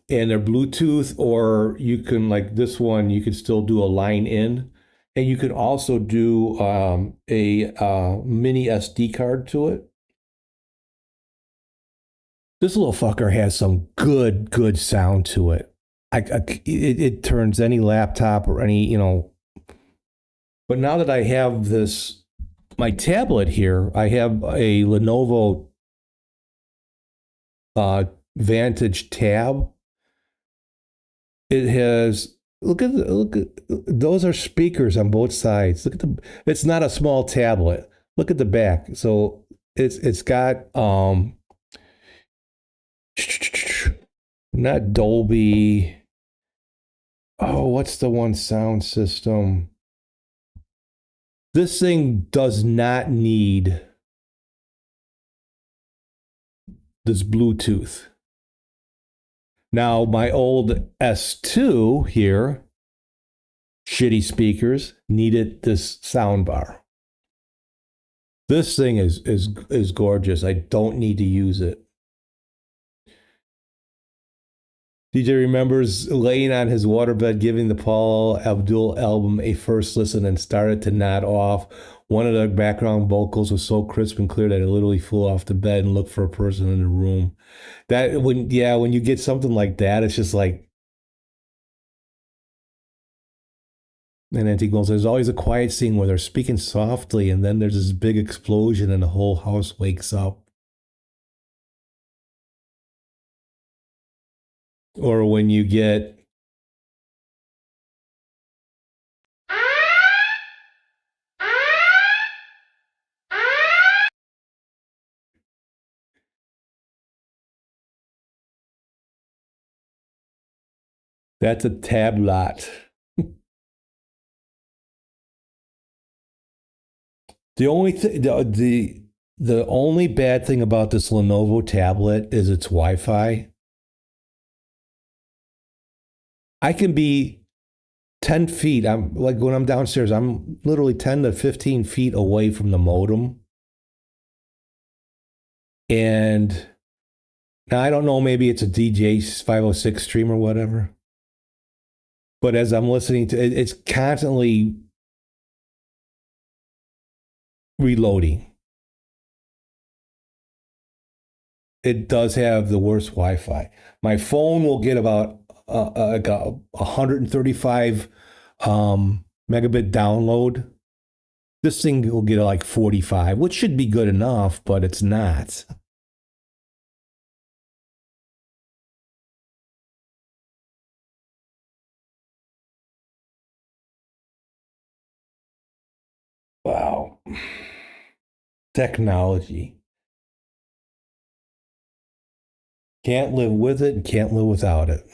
And they're Bluetooth, or you can, like this one, you can still do a line in, and you can also do a mini SD card to it. This little fucker has some good sound to it. It turns any laptop or any, you know. But now that I have this, my tablet here, I have a Lenovo Vantage Tab. It has, look at those are speakers on both sides. Look at it's not a small tablet. Look at the back. So it's got not Dolby. Oh, what's the one sound system? This thing does not need this Bluetooth. Now, my old S2 here, shitty speakers, needed this soundbar. This thing is gorgeous. I don't need to use it. DJ remembers laying on his waterbed, giving the Paul Abdul album a first listen, and started to nod off. One of the background vocals was so crisp and clear that I literally flew off the bed and looked for a person in the room. That when you get something like that, it's just like. And Antigone says, there's always a quiet scene where they're speaking softly, and then there's this big explosion, and the whole house wakes up. Or when you get. That's a tablet. The only the only bad thing about this Lenovo tablet is its Wi-Fi. I can be 10 feet. I'm like when I'm downstairs, I'm literally 10 to 15 feet away from the modem. And now I don't know, maybe it's a DJ 506 stream or whatever. But as I'm listening to it, it's constantly reloading. It does have the worst Wi-Fi. My phone will get about like a 135 megabit download. This thing will get like 45, which should be good enough, but it's not. Wow. Technology. Can't live with it and can't live without it.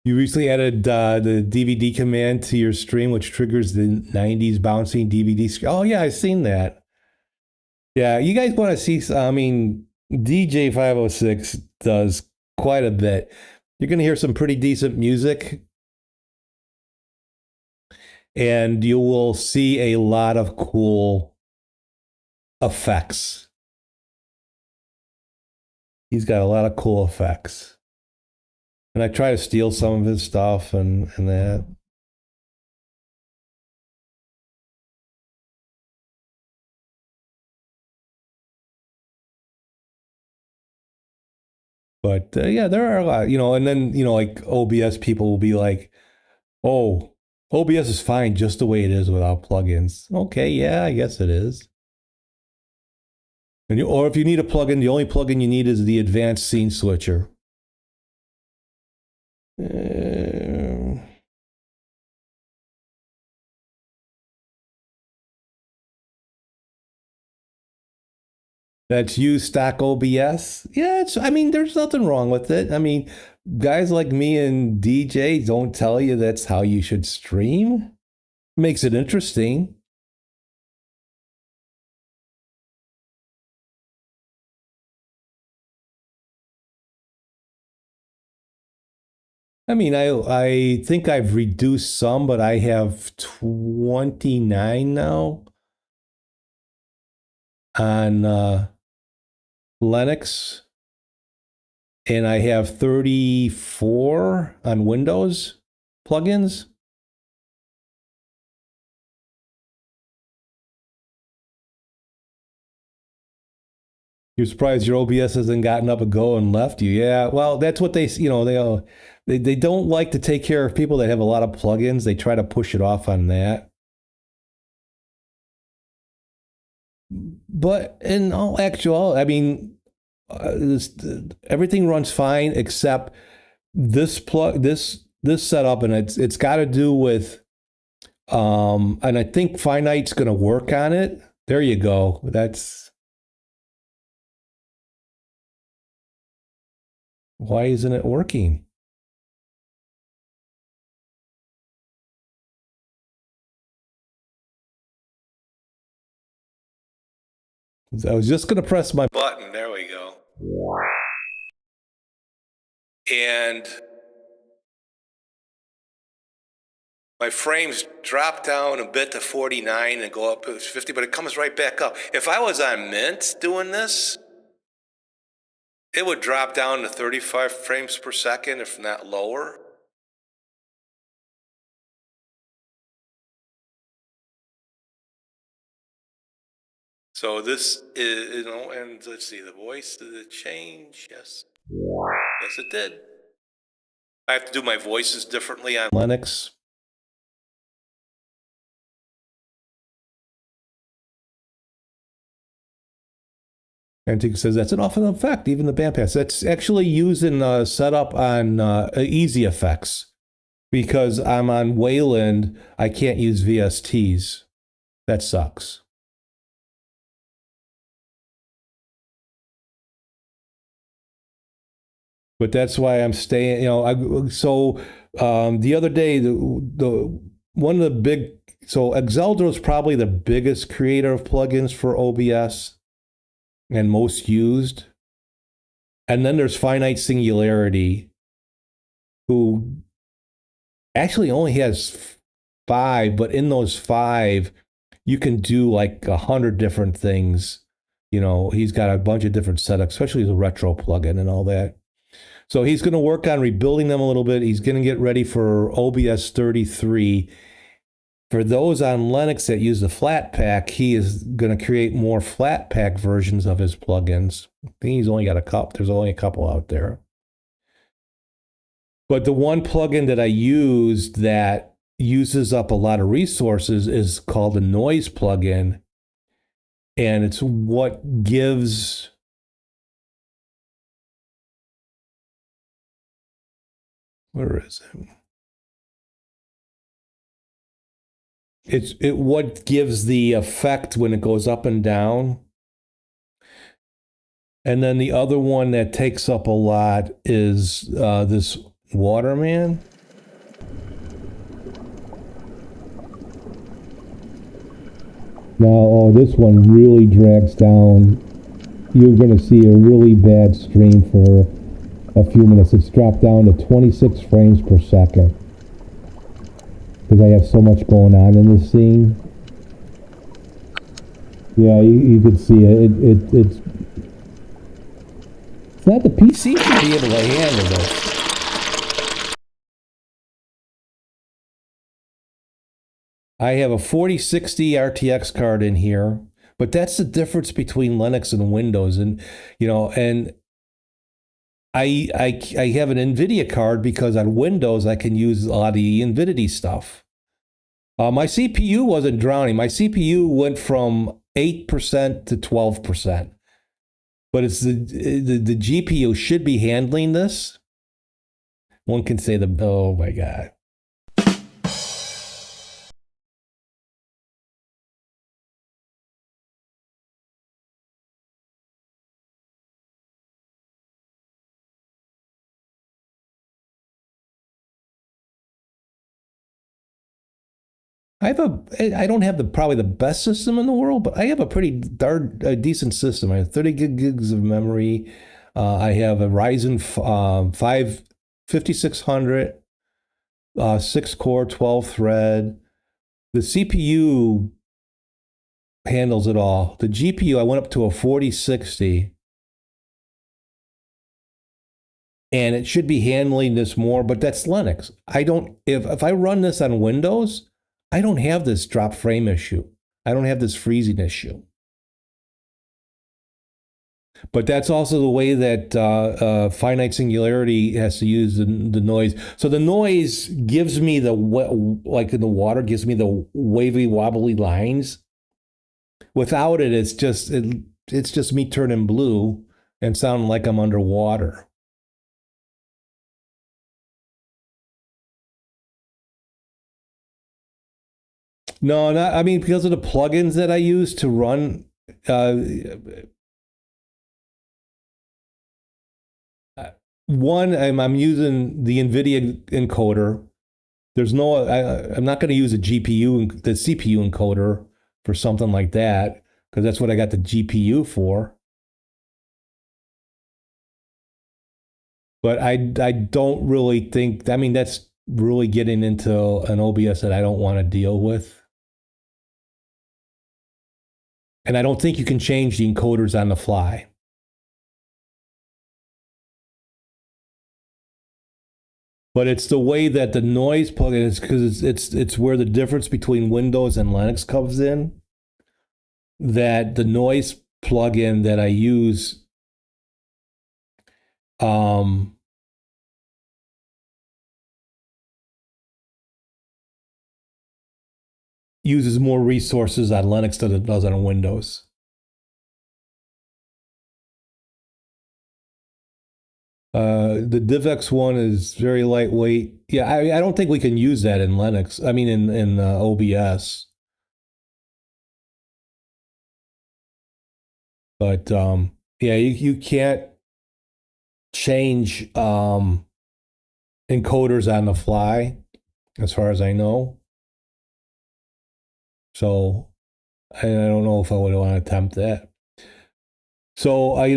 You recently added the DVD command to your stream, which triggers the 90s bouncing DVD screen. Oh, yeah, I've seen that. Yeah, you guys want to see, I mean, DJ 506 does quite a bit. You're going to hear some pretty decent music. And you will see a lot of cool effects. He's got a lot of cool effects. And I try to steal some of his stuff and that. But yeah, there are a lot, and then, like OBS people will be like, oh, OBS is fine just the way it is without plugins. Okay, yeah, I guess it is. Or if you need a plugin, the only plugin you need is the advanced scene switcher. that's use stock OBS. Yeah, I mean, there's nothing wrong with it. I mean, guys like me and DJ don't tell you that's how you should stream. Makes it interesting. I mean, I think I've reduced some, but I have 29 now on Linux, and I have 34 on Windows plugins. You're surprised your OBS hasn't gotten up a go and left you. Yeah, well, that's what they don't like to take care of people that have a lot of plugins. They try to push it off on that. But in all actual, I mean, everything runs fine except this setup, and it's got to do with and I think Finite's going to work on it. There you go. Why isn't it working? I was just going to press my button. There we go. And my frames drop down a bit to 49 and go up to 50, but it comes right back up. If I was on Mint doing this, it would drop down to 35 frames per second, if not lower. So this is, and let's see, the voice, did it change? Yes. Yes, it did. I have to do my voices differently on Linux. Antique says that's an awful effect, even the bandpass. That's actually used in setup on Easy Effects. Because I'm on Wayland, I can't use VSTs. That sucks. But that's why I'm staying, the other day, one of the big, so Exeldro is probably the biggest creator of plugins for OBS and most used. And then there's Finite Singularity, who actually only has 5, but in those 5, you can do like 100 different things. He's got a bunch of different setups, especially the retro plugin and all that. So he's going to work on rebuilding them a little bit. He's going to get ready for OBS 33. For those on Linux that use the Flatpak, he is going to create more Flatpak versions of his plugins. I think he's only got a couple. There's only a couple out there. But the one plugin that I used that uses up a lot of resources is called the noise plugin. And it's what gives... Where is it? It's what gives the effect when it goes up and down. And then the other one that takes up a lot is this Waterman. Now, this one really drags down. You're going to see a really bad stream for a few minutes. It's dropped down to 26 frames per second because I have so much going on in this scene. Yeah, you can see it. It's not the PC should be able to handle this. I have a 4060 RTX card in here, but that's the difference between Linux and Windows, and I have an NVIDIA card because on Windows I can use a lot of the NVIDIA stuff. My CPU wasn't drowning. My CPU went from 8% to 12%. But it's the GPU should be handling this. One can say oh my God. I don't have probably the best system in the world, but I have a pretty decent system. I have 30 gigs of memory. I have a Ryzen 5 5600, 6 core, 12 thread. The CPU handles it all. The GPU, I went up to a 4060. And it should be handling this more, but that's Linux. If I run this on Windows, I don't have this drop frame issue. I don't have this freezing issue. But that's also the way that finite singularity has to use the noise. So the noise gives me like in the water, gives me the wavy, wobbly lines. Without it, it's just me turning blue and sounding like I'm underwater. No, not. I mean, because of the plugins that I use to run. One, I'm using the NVIDIA encoder. There's no. I'm not going to use the CPU encoder for something like that because that's what I got the GPU for. But I don't really think. I mean, that's really getting into an OBS that I don't want to deal with. And I don't think you can change the encoders on the fly. But it's the way that the noise plugin is, because it's where the difference between Windows and Linux comes in. That the noise plugin that I use uses more resources on Linux than it does on Windows. The DivX one is very lightweight. Yeah, I don't think we can use that in Linux. I mean, in OBS. But yeah, you can't change encoders on the fly, as far as I know. So I don't know if I would want to attempt that. So I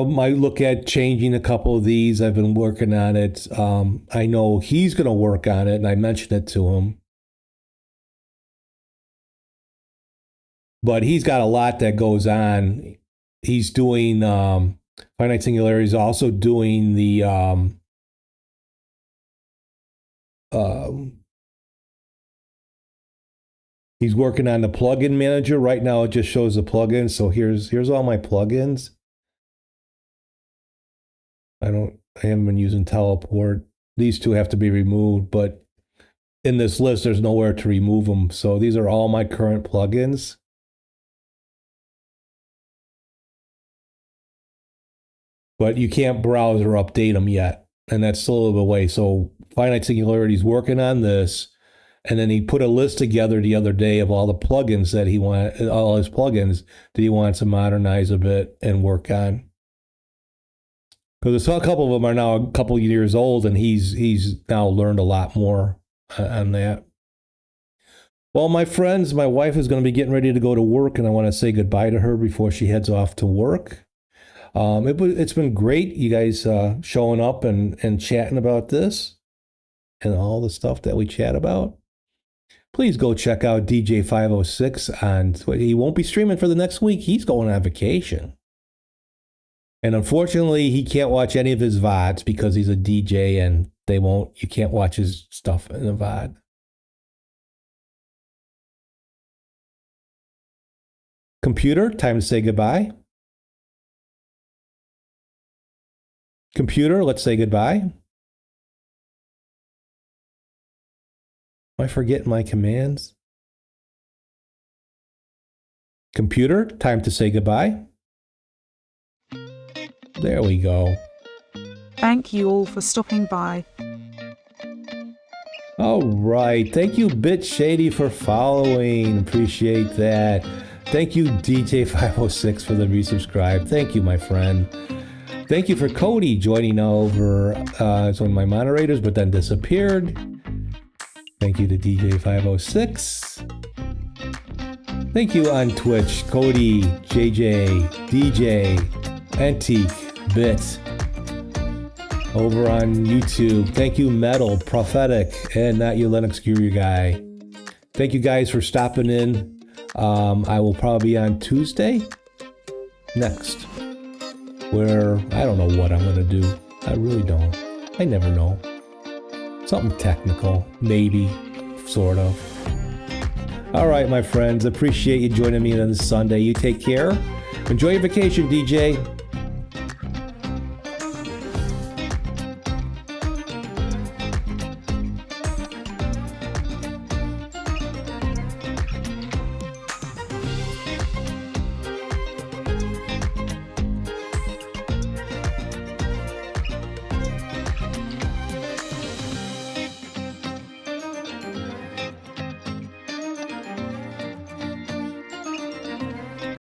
might look at changing a couple of these. I've been working on it. I know he's going to work on it, and I mentioned it to him. But he's got a lot that goes on. He's doing finite singularity. He's also doing the he's working on the plugin manager. Right now it just shows the plugins. So here's all my plugins. I haven't been using teleport. These two have to be removed, but in this list there's nowhere to remove them. So these are all my current plugins. But you can't browse or update them yet. And that's still a little away. So Finite Singularity is working on this. And then he put a list together the other day of all the plugins that he wanted, all his plugins that he wants to modernize a bit and work on. Because a couple of them are now a couple of years old, and he's now learned a lot more on that. Well, my friends, my wife is going to be getting ready to go to work, and I want to say goodbye to her before she heads off to work. It's been great, you guys showing up and chatting about this and all the stuff that we chat about. Please go check out DJ 506 on. He won't be streaming for the next week. He's going on vacation. And unfortunately, he can't watch any of his VODs because he's a DJ and you can't watch his stuff in a VOD. Computer, time to say goodbye. Computer, let's say goodbye. Am I forgetting my commands? Computer, time to say goodbye. There we go. Thank you all for stopping by. All right. Thank you, Bit Shady, for following. Appreciate that. Thank you, DJ506, for the resubscribe. Thank you, my friend. Thank you for Cody joining over as one of my moderators, but then disappeared. Thank you to DJ506. Thank you on Twitch, Cody, JJ, DJ, Antique, Bit. Over on YouTube, thank you, Metal, Prophetic, and Not Your Linux Guru Guy. Thank you guys for stopping in. I will probably be on Tuesday next, where I don't know what I'm going to do. I really don't. I never know. Something technical, maybe, sort of. All right, my friends, appreciate you joining me on this Sunday. You take care. Enjoy your vacation, DJ.